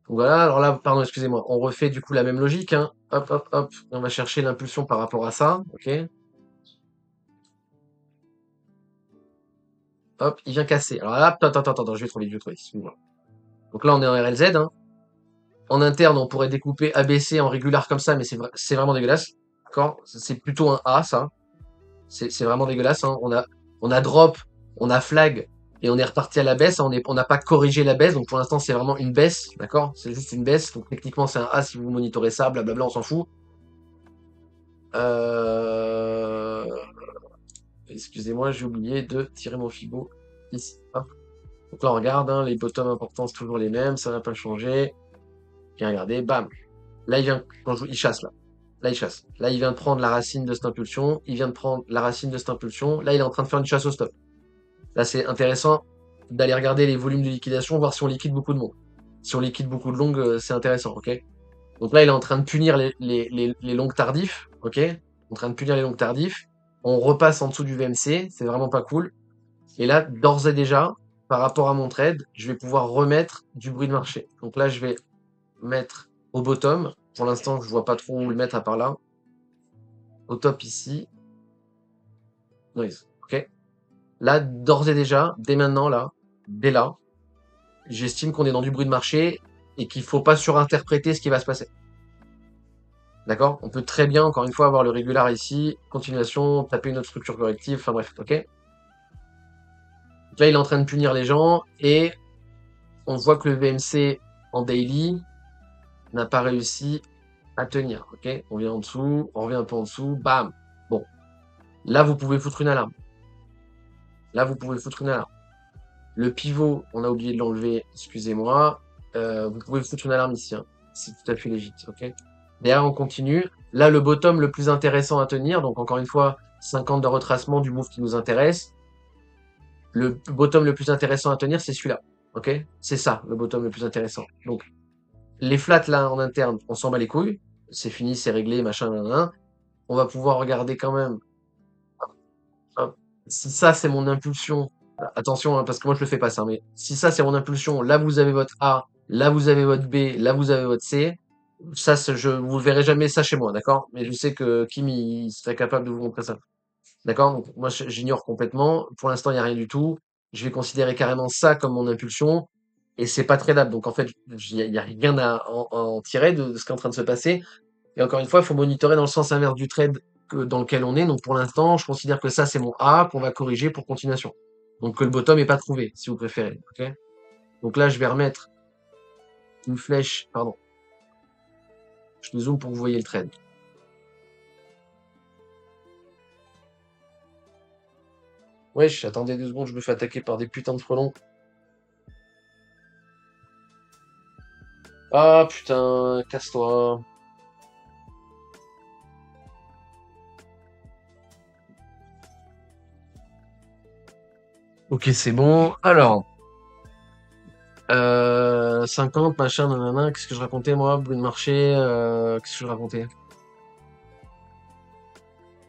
Donc voilà, alors là, pardon, excusez-moi, on refait du coup la même logique. Hein. Hop, hop, hop, on va chercher l'impulsion par rapport à ça. Ok. Hop, il vient casser. Alors là, attends, je vais trop vite, excuse-moi. Donc là, on est en RLZ. Hein. En interne, on pourrait découper ABC en régular comme ça, mais c'est vraiment dégueulasse. D'accord? C'est plutôt un A, ça. C'est vraiment dégueulasse. Hein. On a drop, on a flag, et on est reparti à la baisse. On n'a pas corrigé la baisse, donc pour l'instant, c'est vraiment une baisse. D'accord? C'est juste une baisse. Donc techniquement, c'est un A si vous monitorez ça, blablabla, on s'en fout. Excusez-moi, j'ai oublié de tirer mon Fibo ici. Hop. Donc là, on regarde, hein, les bottoms importants, c'est toujours les mêmes, ça n'a pas changé. Bien regardez, bam. Là, il chasse là. Là, il chasse. Là, il vient de prendre la racine de cette impulsion. Il vient de prendre la racine de cette impulsion. Là, il est en train de faire une chasse au stop. Là, c'est intéressant d'aller regarder les volumes de liquidation, voir si on liquide beaucoup de monde. Si on liquide beaucoup de longues, c'est intéressant, ok? Donc là, il est en train de punir les longues tardifs, ok? En train de punir les longues tardifs. On repasse en dessous du VMC, c'est vraiment pas cool. Et là, d'ores et déjà, par rapport à mon trade, je vais pouvoir remettre du bruit de marché. Donc là, je vais mettre au bottom. Pour l'instant, je vois pas trop où le mettre à part là. Au top ici. Noise. OK. Là, d'ores et déjà, dès maintenant, là, dès là, j'estime qu'on est dans du bruit de marché et qu'il faut pas surinterpréter ce qui va se passer. D'accord? On peut très bien, encore une fois, avoir le régular ici, continuation, taper une autre structure corrective, enfin bref, ok? Donc là, il est en train de punir les gens et on voit que le VMC en daily n'a pas réussi à tenir, ok? On vient en dessous, on revient un peu en dessous, bam! Bon, là, vous pouvez foutre une alarme. Là, vous pouvez foutre une alarme. Le pivot, on a oublié de l'enlever, excusez-moi. Vous pouvez foutre une alarme ici, hein. C'est tout à fait légitime, ok? Derrière, on continue. Là, le bottom le plus intéressant à tenir, donc encore une fois, 50 de retracement du move qui nous intéresse. Le bottom le plus intéressant à tenir, c'est celui-là, ok? C'est ça, le bottom le plus intéressant. Donc, les flats là en interne, on s'en bat les couilles. C'est fini, c'est réglé, machin, nan. On va pouvoir regarder quand même. Hop. Si ça, c'est mon impulsion, attention, hein, parce que moi je le fais pas ça, mais si ça, c'est mon impulsion, là vous avez votre A, là vous avez votre B, là vous avez votre C. Ça, vous verrez jamais ça chez moi, d'accord? Mais je sais que Kim, il serait capable de vous montrer ça. D'accord? Donc, moi, j'ignore complètement. Pour l'instant, il n'y a rien du tout. Je vais considérer carrément ça comme mon impulsion. Et c'est pas tradable. Donc, en fait, il y a rien à en tirer de ce qui est en train de se passer. Et encore une fois, il faut monitorer dans le sens inverse du trade dans lequel on est. Donc, pour l'instant, je considère que ça, c'est mon A qu'on va corriger pour continuation. Donc, que le bottom est pas trouvé, si vous préférez. Ok? Donc là, je vais remettre une flèche. Pardon. Je zoome pour que vous voyez le trade. Wesh, attendez 2 secondes, je me fais attaquer par des putains de frelons. Ah putain, casse-toi. Ok, c'est bon. Alors, 50, machin, nanana, qu'est-ce que je racontais moi? Bruit de marché, qu'est-ce que je racontais?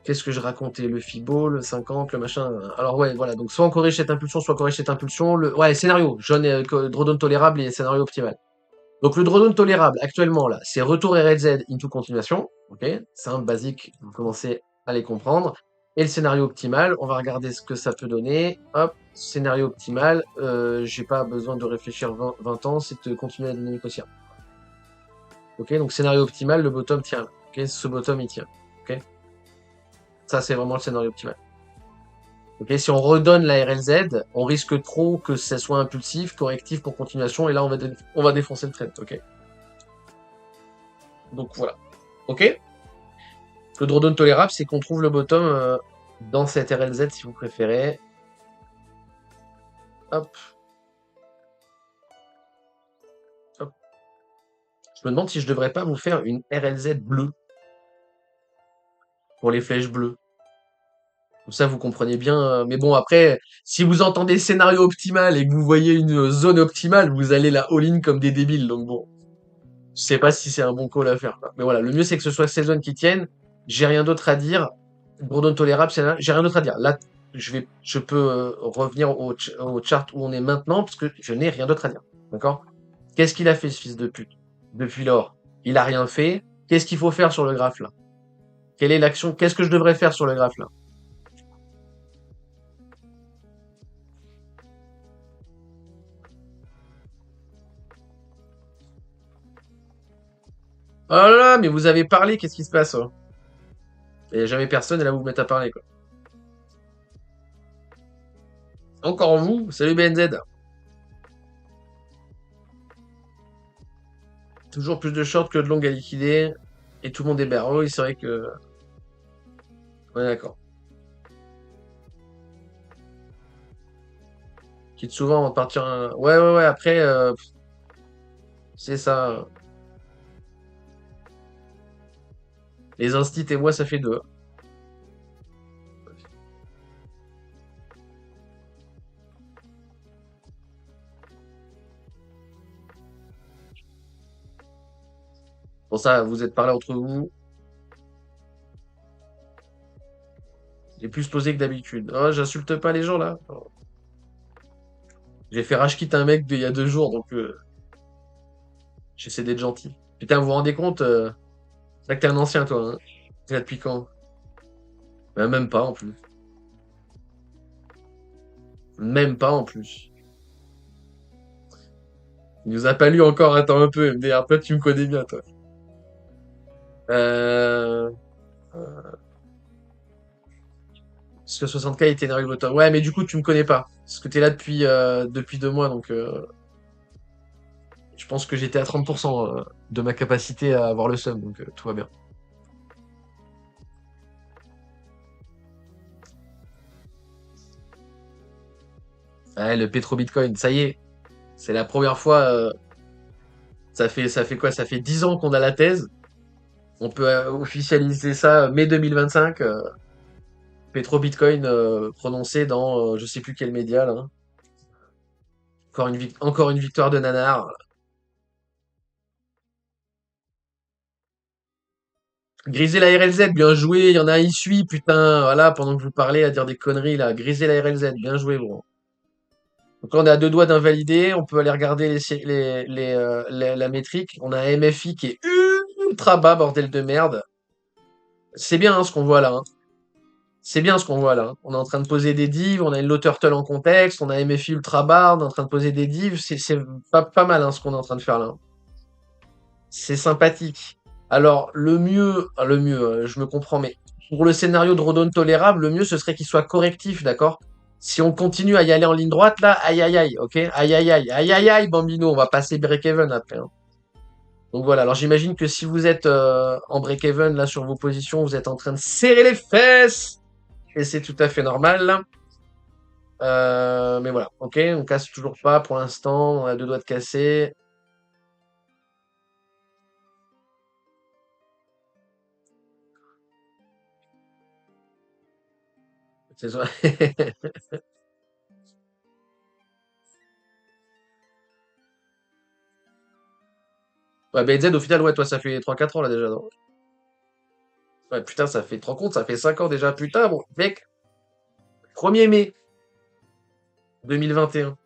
Qu'est-ce que je racontais? Le FIBO, le 50, le machin. Alors ouais, voilà. Donc soit on corrige cette impulsion, soit on corrige cette impulsion. Ouais, scénario. Jaune et drawdown tolérable et scénario optimal. Donc le drawdown tolérable actuellement là, c'est retour RLZ into continuation. Ok, simple, basique, vous commencez à les comprendre. Et le scénario optimal, on va regarder ce que ça peut donner. Hop, scénario optimal, j'ai pas besoin de réfléchir 20 ans, c'est de continuer la dynamique haussière. Ok, donc scénario optimal, le bottom tient. Ok, ce bottom il tient. Ok, ça c'est vraiment le scénario optimal. Ok, si on redonne la RLZ, on risque trop que ça soit impulsif, correctif pour continuation, et là on va défoncer le trend. Ok, donc voilà. Ok. Le drawdown tolérable, c'est qu'on trouve le bottom dans cette RLZ si vous préférez. Hop. Hop. Je me demande si je devrais pas vous faire une RLZ bleue pour les flèches bleues. Comme ça, vous comprenez bien. Mais bon, après, si vous entendez scénario optimal et que vous voyez une zone optimale, vous allez la all-in comme des débiles. Donc bon, je sais pas si c'est un bon call à faire, quoi. Mais voilà, le mieux c'est que ce soit ces zones qui tiennent. J'ai rien d'autre à dire. Drawdown tolérable, j'ai rien d'autre à dire. Là, je peux revenir au chart où on est maintenant parce que je n'ai rien d'autre à dire. D'accord? Qu'est-ce qu'il a fait, ce fils de pute? Depuis lors, il a rien fait. Qu'est-ce qu'il faut faire sur le graphe là? Quelle est l'action? Qu'est-ce que je devrais faire sur le graphe là? Oh là là, mais vous avez parlé, qu'est-ce qui se passe? Il n'y a jamais personne et là vous vous mettez à parler quoi. Encore vous? Salut BNZ. Toujours plus de short que de long à liquider. Et tout le monde est barreau, oui, c'est vrai que. Ouais, d'accord. Quitte souvent avant de partir. Ouais, ouais, ouais, après, c'est ça. Les instits et moi, ça fait deux. Pour ça, vous êtes parlé entre vous. J'ai plus posé que d'habitude. Oh, j'insulte pas les gens là. J'ai fait rage quitte un mec il y a 2 jours, donc j'essaie d'être gentil. Putain, vous vous rendez compte, c'est vrai que t'es un ancien, toi, hein. T'es là depuis quand? Même pas, en plus. Même pas, en plus. Il nous a pas lu encore, attends un peu, MDR. Toi, tu me connais bien, toi. Euh... Parce que 60K était énervé moteur. Ouais, mais du coup, tu me connais pas. Parce que t'es là depuis 2 mois, donc je pense que j'étais à 30% de ma capacité à avoir le seum, donc tout va bien. Ouais, le pétro Bitcoin, ça y est. C'est la première fois. Ça fait quoi? Ça fait 10 ans qu'on a la thèse. On peut officialiser ça mai 2025. Pétro Bitcoin prononcé dans je sais plus quel média là. Encore une victoire de Nanar. Griser la RLZ, bien joué. Il y en a un, il suit, putain. Voilà, pendant que vous parlez à dire des conneries là. Griser la RLZ, bien joué, gros. Donc là, on est à 2 doigts d'invalider. On peut aller regarder la métrique. On a un MFI qui est ultra bas, bordel de merde. C'est bien hein, ce qu'on voit là, hein. C'est bien ce qu'on voit là, hein. On est en train de poser des divs, on a une low turtle en contexte, on a MFI ultra bar, on est en train de poser des divs. C'est pas mal hein, ce qu'on est en train de faire là, hein. C'est sympathique. Alors, le mieux, je me comprends, mais pour le scénario de Rodon tolérable, le mieux ce serait qu'il soit correctif, d'accord? Si on continue à y aller en ligne droite, là, aïe aïe aïe, ok? Aïe aïe aïe, aïe aïe aïe, Bambino, on va passer break-even après, hein. Donc voilà, alors j'imagine que si vous êtes en break-even là sur vos positions, vous êtes en train de serrer les fesses, et c'est tout à fait normal. Mais voilà, ok, on casse toujours pas pour l'instant, on a 2 doigts de casser. C'est ça. Ouais, BZ, au final, ouais, toi, ça fait 3 4 ans là déjà, non? Ouais, putain, ça fait, tu te rends compte, ça fait 5 ans déjà, putain, bon, mec, 1er mai 2021.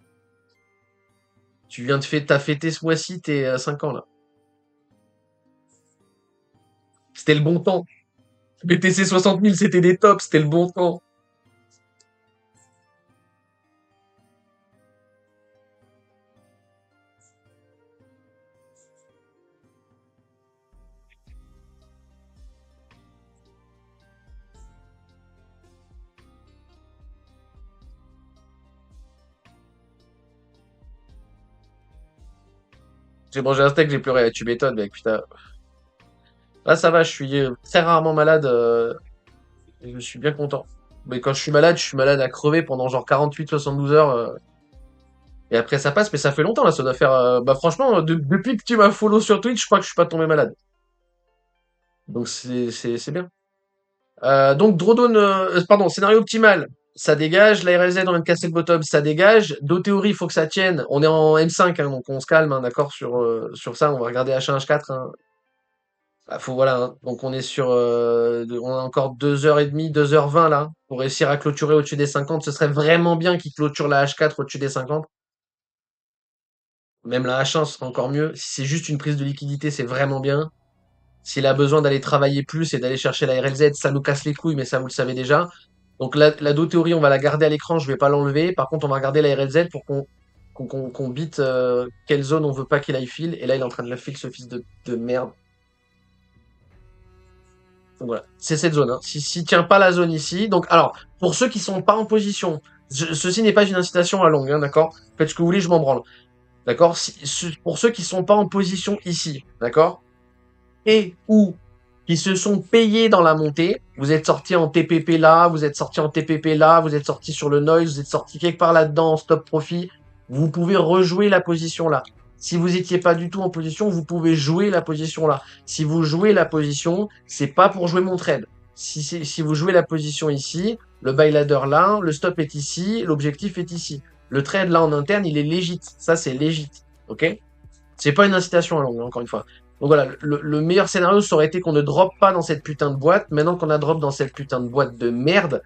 T'as fêté ce mois-ci tes 5 ans là. C'était le bon temps. BTC 60 000, c'était des tops, c'était le bon temps. J'ai mangé un steak, j'ai pleuré, tu m'étonnes, mec, putain. Là, ça va, je suis très rarement malade, et je suis bien content. Mais quand je suis malade à crever pendant genre 48 72 heures. Et après, ça passe, mais ça fait longtemps, là, ça doit faire... bah franchement, depuis que tu m'as follow sur Twitch, je crois que je suis pas tombé malade. Donc c'est bien. Donc Drawdown, pardon, scénario optimal, ça dégage. La RLZ, on vient de casser le bottom, ça dégage. Do théorie, il faut que ça tienne. On est en M5, hein, donc on se calme, hein, d'accord, sur ça. On va regarder H1, H4, hein. Bah, voilà, hein. Donc on est on a encore 2h30, 2h20 là, pour réussir à clôturer au-dessus des 50. Ce serait vraiment bien qu'il clôture la H4 au-dessus des 50. Même la H1 serait encore mieux. Si c'est juste une prise de liquidité, c'est vraiment bien. S'il a besoin d'aller travailler plus et d'aller chercher la RLZ, ça nous casse les couilles, mais ça vous le savez déjà. Donc la Do théorie, on va la garder à l'écran, je vais pas l'enlever. Par contre, on va regarder la RLZ pour qu'on bite quelle zone on veut pas qu'il aille fil. Et là, il est en train de la fil, ce fils de merde. Donc voilà, c'est cette zone, hein. Si tient pas la zone ici, donc alors pour ceux qui sont pas en position, ceci n'est pas une incitation à longue, hein, d'accord? Faites ce que vous voulez, je m'en branle, d'accord? Pour ceux qui sont pas en position ici, d'accord? Et ou qui se sont payés dans la montée. Vous êtes sorti en TPP là, vous êtes sorti en TPP là, vous êtes sorti sur le noise, vous êtes sorti quelque part là-dedans en stop profit. Vous pouvez rejouer la position là. Si vous étiez pas du tout en position, vous pouvez jouer la position là. Si vous jouez la position, c'est pas pour jouer mon trade. Si vous jouez la position ici, le buy ladder là, le stop est ici, l'objectif est ici. Le trade là en interne, il est légit. Ça, c'est légit. Ok? C'est pas une incitation à longue, encore une fois. Donc voilà, le meilleur scénario, ça aurait été qu'on ne drop pas dans cette putain de boîte. Maintenant qu'on a drop dans cette putain de boîte de merde,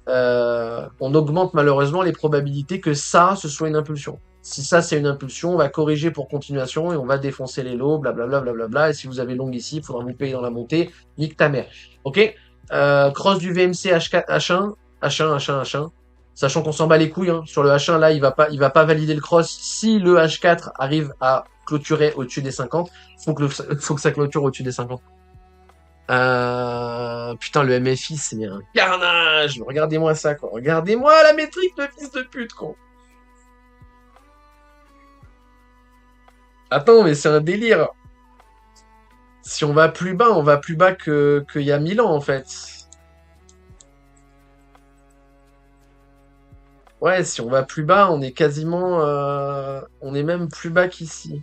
on augmente malheureusement les probabilités que ça, ce soit une impulsion. Si ça, c'est une impulsion, on va corriger pour continuation et on va défoncer les lots, blablabla, blablabla. Et si vous avez long ici, il faudra vous payer dans la montée. Nique ta mère. Ok? Cross du VMC H4, H1, H1, H1, H1. Sachant qu'on s'en bat les couilles, hein. Sur le H1, là, il va pas valider le cross. Si le H4 arrive à clôturer au-dessus des 50, faut que ça clôture au-dessus des 50. Putain, le MFI, c'est un carnage. Regardez-moi ça, quoi. Regardez-moi la métrique de fils de pute, quoi. Attends, mais c'est un délire. Si on va plus bas, on va plus bas qu'il y a 1000 ans, en fait. Ouais, si on va plus bas, on est quasiment... on est même plus bas qu'ici.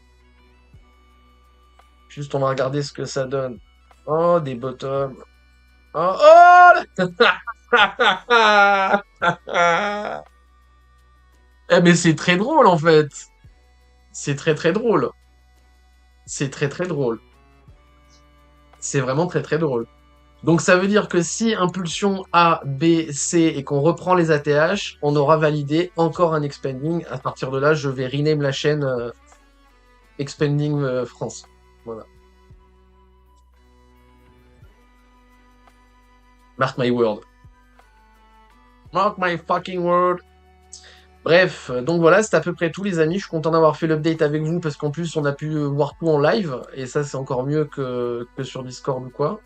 Juste, on va regarder ce que ça donne. Oh, des bottoms. Oh, oh Eh, mais c'est très drôle, en fait. C'est très très drôle. C'est très très drôle. C'est vraiment très très drôle. Donc ça veut dire que si impulsion A, B, C et qu'on reprend les ATH, on aura validé encore un expanding. À partir de là, je vais rename la chaîne Expanding France. Voilà. Mark my word. Mark my fucking word. Bref, donc voilà, c'est à peu près tout les amis. Je suis content d'avoir fait l'update avec vous parce qu'en plus on a pu voir tout en live et ça c'est encore mieux que sur Discord ou quoi.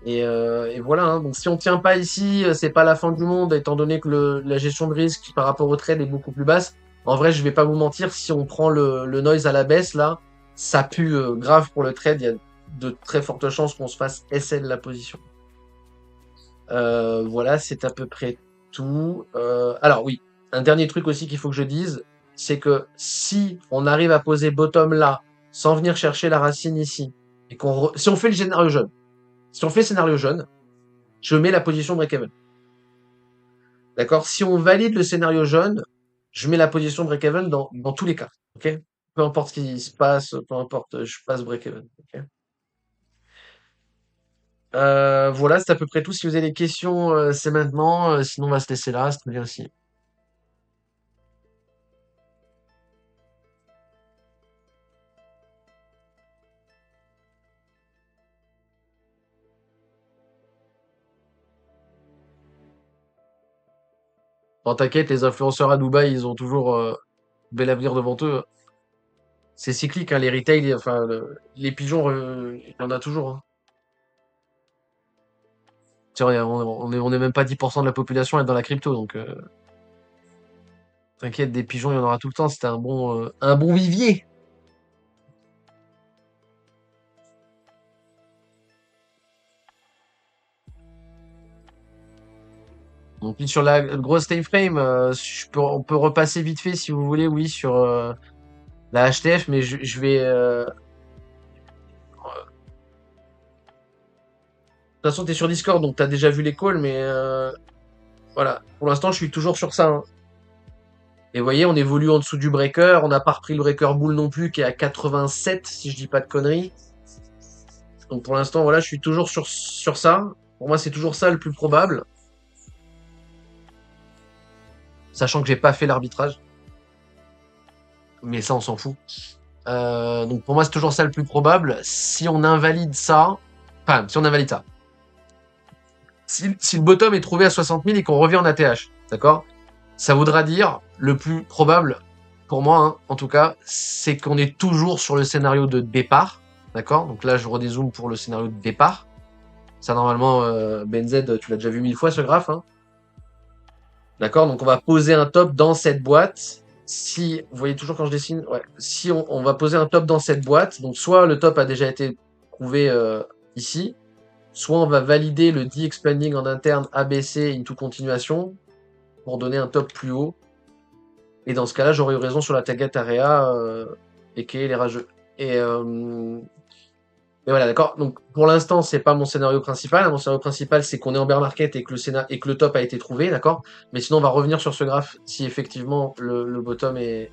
Et voilà, hein. Donc si on tient pas ici, c'est pas la fin du monde, étant donné que la gestion de risque par rapport au trade est beaucoup plus basse. En vrai, je vais pas vous mentir, si on prend le noise à la baisse, là, ça pue grave pour le trade. Il y a de très fortes chances qu'on se fasse SL la position. Voilà, c'est à peu près tout. Alors oui, un dernier truc aussi qu'il faut que je dise, c'est que si on arrive à poser bottom là, sans venir chercher la racine ici, et si on fait le scénario jaune, si on fait le scénario jaune, je mets la position break-even. D'accord? Si on valide le scénario jaune, je mets la position break-even dans tous les cas. Ok? Peu importe ce qui se passe, peu importe, je passe break-even. Ok? Voilà, c'est à peu près tout. Si vous avez des questions, c'est maintenant. Sinon, on va se laisser là. C'est très bien aussi. Bon, t'inquiète, les influenceurs à Dubaï, ils ont toujours bel avenir devant eux. C'est cyclique, hein, les retail, enfin, les pigeons, il y en a toujours. Hein. Tiens, on est même pas 10% de la population à être dans la crypto, donc t'inquiète, des pigeons, il y en aura tout le temps. C'était un bon vivier. Donc, sur la grosse time frame, on peut repasser vite fait si vous voulez, oui, sur la HTF, mais je vais. De toute façon, t'es sur Discord, donc t'as déjà vu les calls, mais voilà. Pour l'instant, je suis toujours sur ça. Hein. Et vous voyez, on évolue en dessous du breaker. On n'a pas repris le breaker bull non plus, qui est à 87, si je dis pas de conneries. Donc pour l'instant, voilà, je suis toujours sur ça. Pour moi, c'est toujours ça le plus probable. Sachant que j'ai pas fait l'arbitrage. Mais ça, on s'en fout. Donc pour moi, c'est toujours ça le plus probable. Si on invalide ça, enfin, si on invalide ça, si le bottom est trouvé à 60 000 et qu'on revient en ATH, d'accord? Ça voudra dire, le plus probable, pour moi, hein, en tout cas, c'est qu'on est toujours sur le scénario de départ, d'accord? Donc là, je redézoome pour le scénario de départ. Ça, normalement, BNZ, tu l'as déjà vu 1000 fois, ce graphe, hein? D'accord? Donc on va poser un top dans cette boîte. Si, vous voyez toujours quand je dessine, ouais. Si on va poser un top dans cette boîte, donc soit le top a déjà été trouvé ici, soit on va valider le D-expanding en interne ABC into continuation pour donner un top plus haut. Et dans ce cas-là, j'aurais eu raison sur la target area et qui est les rageux. Et voilà, d'accord. Donc pour l'instant, c'est pas mon scénario principal. Mon scénario principal, c'est qu'on est en bear market et que le top a été trouvé, d'accord. Mais sinon, on va revenir sur ce graphe si effectivement le bottom est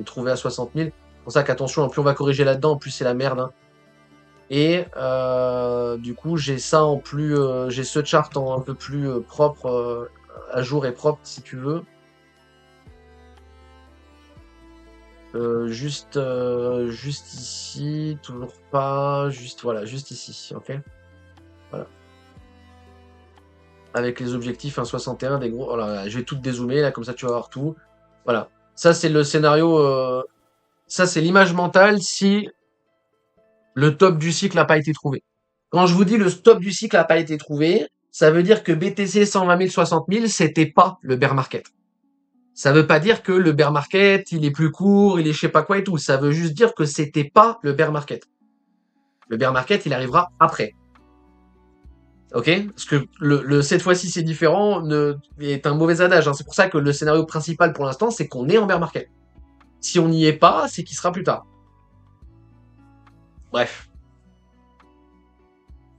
trouvé à 60 000. C'est pour ça qu'attention, plus on va corriger là-dedans, plus c'est la merde. Hein. Et du coup, j'ai ça en plus, j'ai ce chart en un peu plus propre, à jour et propre si tu veux. Juste ici, toujours pas, juste voilà, juste ici, ok? Voilà. Avec les objectifs 1,61 des gros. Voilà, je vais tout dézoomer là, comme ça tu vas voir tout. Voilà. Ça c'est le scénario. Ça c'est l'image mentale si le top du cycle n'a pas été trouvé. Quand je vous dis le top du cycle n'a pas été trouvé, ça veut dire que BTC 120 000, 60 000, c'était pas le bear market. Ça veut pas dire que le bear market, il est plus court, il est je sais pas quoi et tout. Ça veut juste dire que c'était pas le bear market. Le bear market, il arrivera après. Ok? Parce que cette fois-ci, c'est différent, est un mauvais adage, hein. C'est pour ça que le scénario principal pour l'instant, c'est qu'on est en bear market. Si on n'y est pas, c'est qu'il sera plus tard. Bref.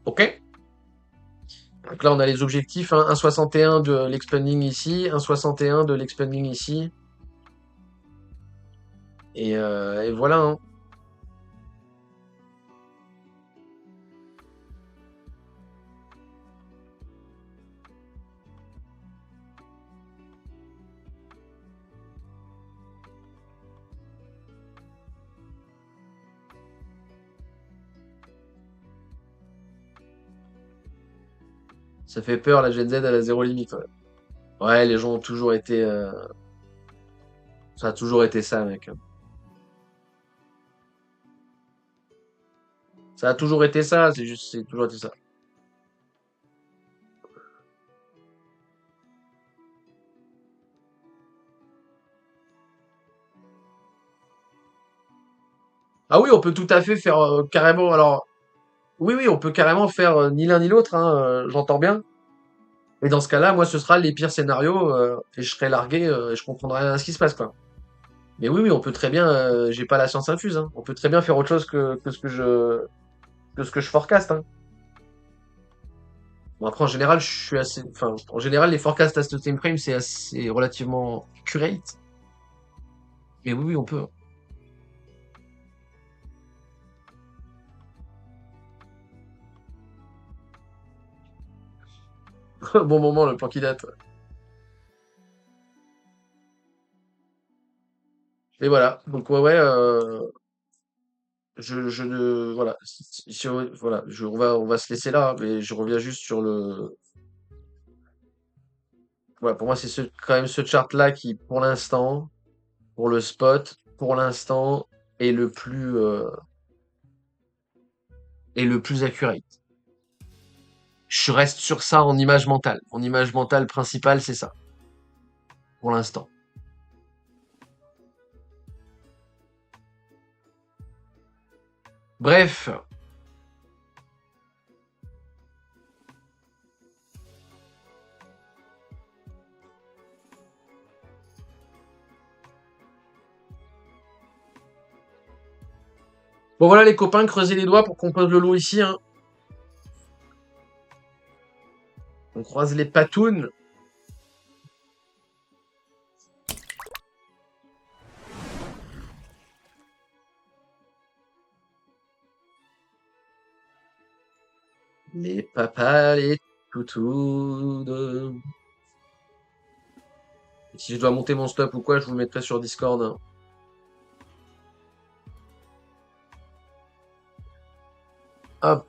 Ok? Donc là, on a les objectifs, hein, 1,61 de l'expanding ici, 1,61 de l'expanding ici. Et voilà, hein. Ça fait peur, la Gen Z, elle a zéro limite. Ouais, ouais, les gens ont toujours été... ça a toujours été ça, mec. Ça a toujours été ça, c'est juste, c'est toujours été ça. Ah oui, on peut tout à fait faire carrément... Alors, oui, oui, on peut carrément faire ni l'un ni l'autre, hein, j'entends bien. Et dans ce cas-là, moi, ce sera les pires scénarios, et je serai largué, et je comprendrai rien à ce qui se passe, quoi. Mais oui, oui, on peut très bien, j'ai pas la science infuse, hein. On peut très bien faire autre chose que ce que je forecast, hein. Bon, après, en général, je suis assez, enfin, en général, les forecasts à ce time frame, c'est assez relativement accurate. Mais oui, oui, on peut. Bon moment, le plan qui date. Et voilà. Donc, ouais, ouais, voilà. Voilà. On va se laisser là, hein, mais je reviens juste sur le, voilà, pour moi, c'est quand même ce chart-là qui, pour l'instant, pour le spot, pour l'instant, est est le plus accurate. Je reste sur ça en image mentale. Mon image mentale principale, c'est ça, pour l'instant. Bref. Bon, voilà, les copains, creusez les doigts pour qu'on pose le lot ici, hein. On croise les patounes. Les papas, les toutous. Si je dois monter mon stop ou quoi, je vous le mettrai sur Discord, hein. Hop.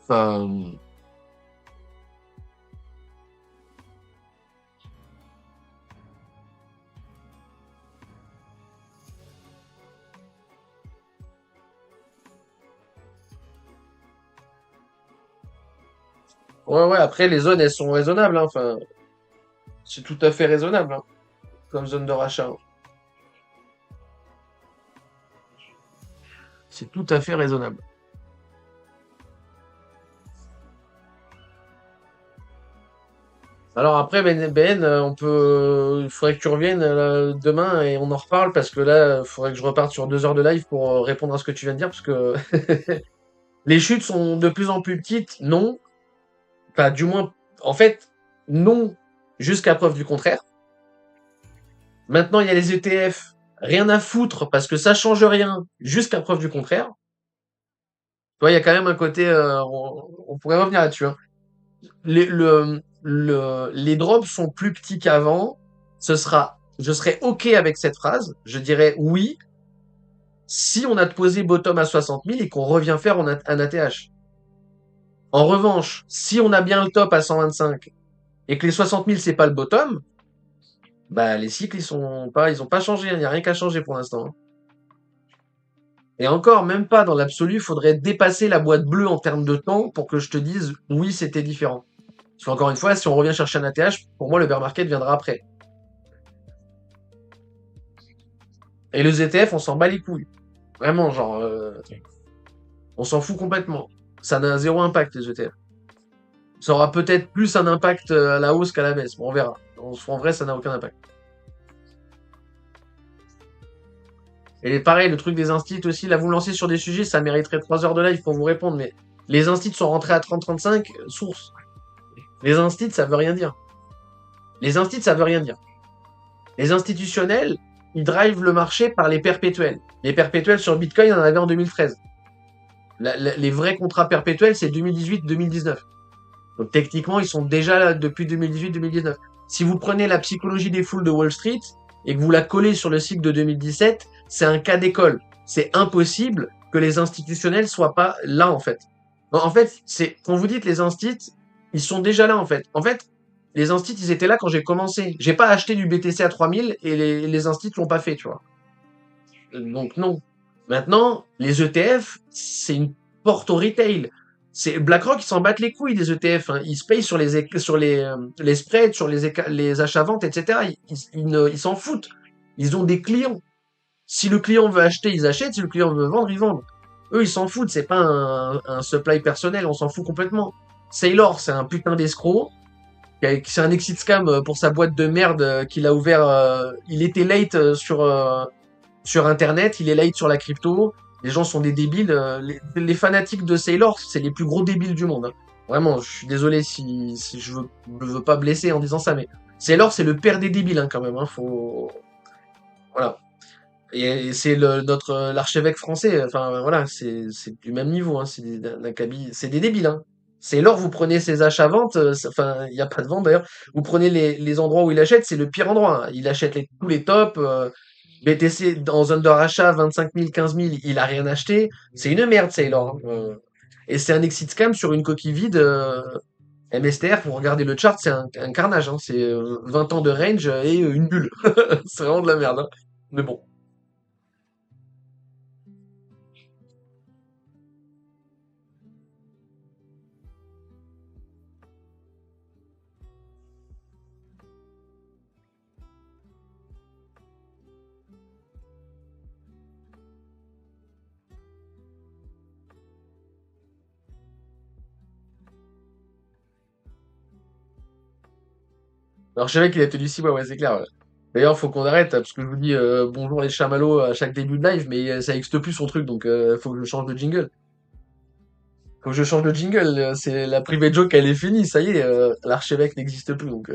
Ouais, ouais, après, les zones, elles sont raisonnables, hein. Enfin, c'est tout à fait raisonnable, hein, comme zone de rachat, hein. C'est tout à fait raisonnable. Alors après, Ben, il faudrait que tu reviennes demain et on en reparle parce que là, il faudrait que je reparte sur 2 heures de live pour répondre à ce que tu viens de dire parce que les chutes sont de plus en plus petites, non. Enfin, du moins, en fait, non, jusqu'à preuve du contraire. Maintenant, il y a les ETF, rien à foutre parce que ça change rien, jusqu'à preuve du contraire. vois, il y a quand même un côté, on pourrait revenir là-dessus, hein. Les drops sont plus petits qu'avant. Je serais OK avec cette phrase. Je dirais oui, si on a posé bottom à 60 000 et qu'on revient faire un ATH. En revanche, si on a bien le top à 125 et que les 60 000 c'est pas le bottom, bah, les cycles, ils ont pas changé, hein. Il n'y a rien qu'à changer pour l'instant, hein. Et encore, même pas dans l'absolu, il faudrait dépasser la boîte bleue en termes de temps pour que je te dise oui, c'était différent. Parce qu'encore une fois, si on revient chercher un ATH, pour moi, le bear market viendra après. Et le ZTF, on s'en bat les couilles. Vraiment, genre, on s'en fout complètement. Ça n'a zéro impact, les ETF. Ça aura peut-être plus un impact à la hausse qu'à la baisse. Bon, on verra. En vrai, ça n'a aucun impact. Et pareil, le truc des instits aussi, là, vous me lancez sur des sujets, ça mériterait 3 heures de live pour vous répondre, mais les instits sont rentrés à 30-35, source. Les instits, ça veut rien dire. Les instits, ça veut rien dire. Les institutionnels, ils drivent le marché par les perpétuels. Les perpétuels sur Bitcoin, il y en avait en 2013. Les vrais contrats perpétuels, c'est 2018-2019. Donc techniquement, ils sont déjà là depuis 2018-2019. Si vous prenez la psychologie des foules de Wall Street et que vous la collez sur le cycle de 2017, c'est un cas d'école. C'est impossible que les institutionnels soient pas là, en fait. En fait, c'est quand vous dites les instituts, ils sont déjà là, en fait. En fait, les instituts, ils étaient là quand j'ai commencé. J'ai pas acheté du BTC à 3000 et les instituts l'ont pas fait, tu vois. Donc non. Maintenant, les ETF, c'est une porte au retail. C'est BlackRock, ils s'en battent les couilles des ETF, hein. Ils se payent sur les spreads, sur les achats-ventes, etc. Ils s'en foutent. Ils ont des clients. Si le client veut acheter, ils achètent. Si le client veut vendre, ils vendent. Eux, ils s'en foutent. C'est pas un supply personnel. On s'en fout complètement. Saylor, c'est un putain d'escroc. C'est un exit scam pour sa boîte de merde qu'il a ouvert. Il était late sur Internet, il est late sur la crypto. Les gens sont des débiles. Les fanatiques de Sailor, c'est les plus gros débiles du monde, hein. Vraiment, je suis désolé si je veux pas blesser en disant ça, mais Sailor, c'est le père des débiles, hein, quand même, hein. Voilà. Et c'est l'archevêque français. Enfin, voilà, c'est du même niveau, hein. D'un cabis, c'est des débiles, hein. Sailor, vous prenez ses achats-ventes, enfin, il n'y a pas de vente d'ailleurs. Vous prenez les endroits où il achète, c'est le pire endroit, hein. Il achète tous les tops. BTC dans zone de rachat 25 000, 15 000, il a rien acheté. C'est une merde, Sailor, hein. Et c'est un exit scam sur une coquille vide. MSTR, pour regarder le chart, c'est un carnage, hein. C'est 20 ans de range et une bulle. C'est vraiment de la merde, hein. Mais bon. Alors je savais qu'il a tenu 6 mois, ouais, c'est clair, ouais. D'ailleurs, faut qu'on arrête, parce que je vous dis bonjour les chamallows à chaque début de live, mais ça n'existe plus son truc, donc faut que je change de jingle. Faut que je change de jingle, c'est la private joke, elle est finie, ça y est, l'archevêque n'existe plus, donc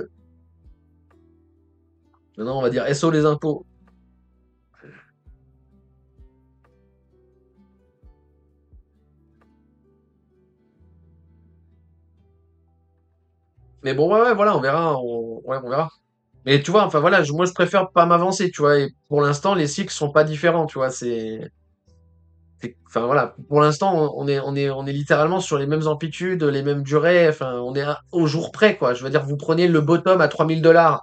maintenant on va dire SO les impôts. Mais bon, ouais, ouais, voilà, on verra, ouais, on verra. Mais tu vois, enfin voilà, moi je préfère pas m'avancer, tu vois, et pour l'instant les cycles sont pas différents, tu vois, enfin voilà, pour l'instant on est littéralement sur les mêmes amplitudes, les mêmes durées, enfin on est au jour près, quoi. Je veux dire, vous prenez le bottom à 3 000 $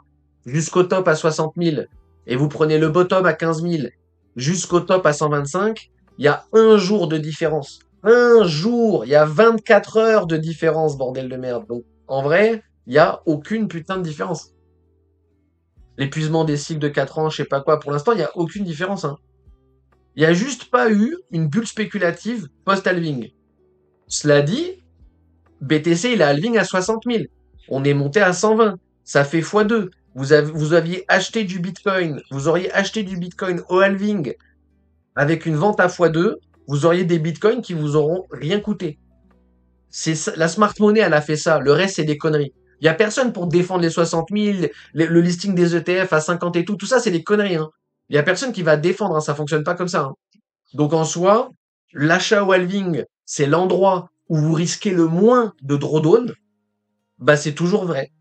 jusqu'au top à 60 000 et vous prenez le bottom à 15 000 jusqu'au top à 125, il y a un jour de différence. Un jour, il y a 24 heures de différence, bordel de merde. Donc en vrai, il y a aucune putain de différence. L'épuisement des cycles de 4 ans, je sais pas quoi, pour l'instant, il n'y a aucune différence, hein. Il n'y a juste pas eu une bulle spéculative post-halving. Cela dit, BTC, il a halving à 60 000. On est monté à 120. Ça fait x2. Vous aviez acheté du Bitcoin, vous auriez acheté du Bitcoin au halving avec une vente à x2, vous auriez des Bitcoins qui vous auront rien coûté. La smart money, elle a fait ça. Le reste, c'est des conneries. Il y a personne pour défendre les 60 000, le listing des ETF à 50 et tout. Tout ça, c'est des conneries, hein. Il y a personne qui va défendre, hein. Ça fonctionne pas comme ça, hein. Donc en soi, L'achat au halving, c'est l'endroit où vous risquez le moins de drawdown, bah c'est toujours vrai.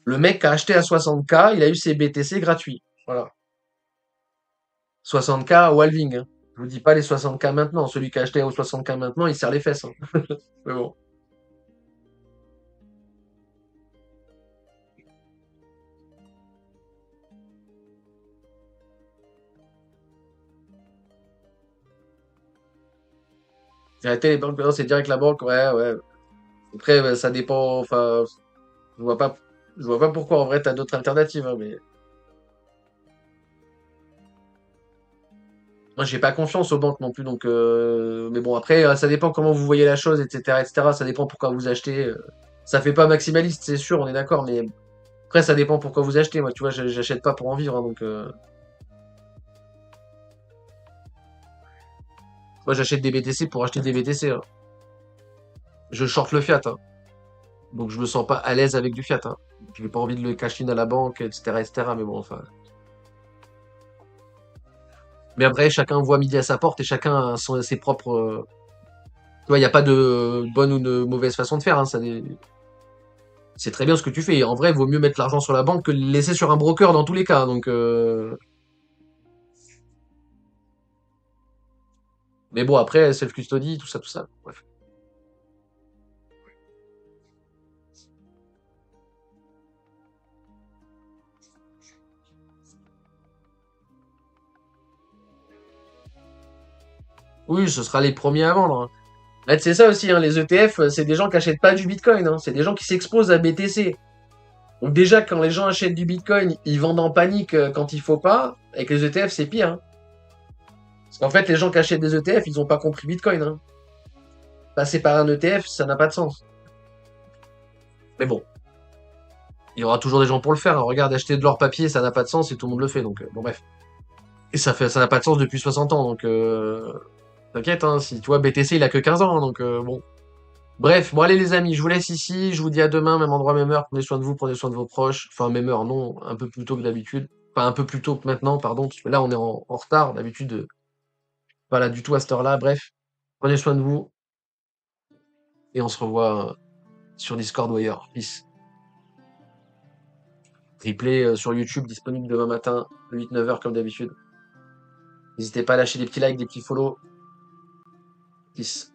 Le mec a acheté à 60K, il a eu ses BTC gratuits. Voilà. 60K au halving, hein. Je vous dis pas les 60K maintenant. Celui qui a acheté au 60K maintenant, il serre les fesses, hein. Mais bon. J'ai arrêté les banques, maintenant c'est direct la banque, ouais, ouais. Après, ça dépend, enfin, je vois pas, je vois pas pourquoi en vrai t'as d'autres alternatives, hein, mais moi j'ai pas confiance aux banques non plus, donc mais bon après ça dépend comment vous voyez la chose, etc., etc. Ça dépend pourquoi vous achetez. Ça fait pas maximaliste, c'est sûr, on est d'accord, mais après ça dépend pourquoi vous achetez. Moi, tu vois, j'achète pas pour en vivre, hein, donc moi j'achète des BTC pour acheter des BTC, hein. Je short le fiat, hein. Donc je me sens pas à l'aise avec du fiat, hein. J'ai pas envie de le cash in à la banque, etc., etc. Mais bon, enfin. Mais après, chacun voit midi à sa porte et chacun a ses propres. Tu vois, il n'y a pas de bonne ou de mauvaise façon de faire, hein. C'est très bien ce que tu fais. En vrai, il vaut mieux mettre l'argent sur la banque que le laisser sur un broker dans tous les cas. Donc, mais bon, après, self-custody, tout ça, tout ça. Bref. Oui, ce sera les premiers à vendre, hein. Là, c'est ça aussi, hein, les ETF, c'est des gens qui achètent pas du Bitcoin, hein. C'est des gens qui s'exposent à BTC. Donc déjà, quand les gens achètent du Bitcoin, ils vendent en panique quand il faut pas. Avec les ETF, c'est pire, hein. Parce qu'en fait, les gens qui achètent des ETF, ils ont pas compris Bitcoin, hein. Passer par un ETF, ça n'a pas de sens. Mais bon, il y aura toujours des gens pour le faire, hein. Regarde, acheter de l'or papier, ça n'a pas de sens et tout le monde le fait. Donc, bon, bref. Et ça n'a pas de sens depuis 60 ans. Donc, t'inquiète, hein. Si tu vois, BTC, il a que 15 ans. Hein, donc, bon. Bref, bon, allez, les amis, je vous laisse ici. Je vous dis à demain, même endroit, même heure. Prenez soin de vous, prenez soin de vos proches. Enfin, même heure, non, un peu plus tôt que d'habitude. Enfin, un peu plus tôt que maintenant, pardon. Parce que là, on est en retard. D'habitude, pas du tout à cette heure-là. Bref, prenez soin de vous. Et on se revoit sur Discord ou ailleurs. Peace. Replay sur YouTube disponible demain matin, 8-9 heures comme d'habitude. N'hésitez pas à lâcher des petits likes, des petits follow. Peace.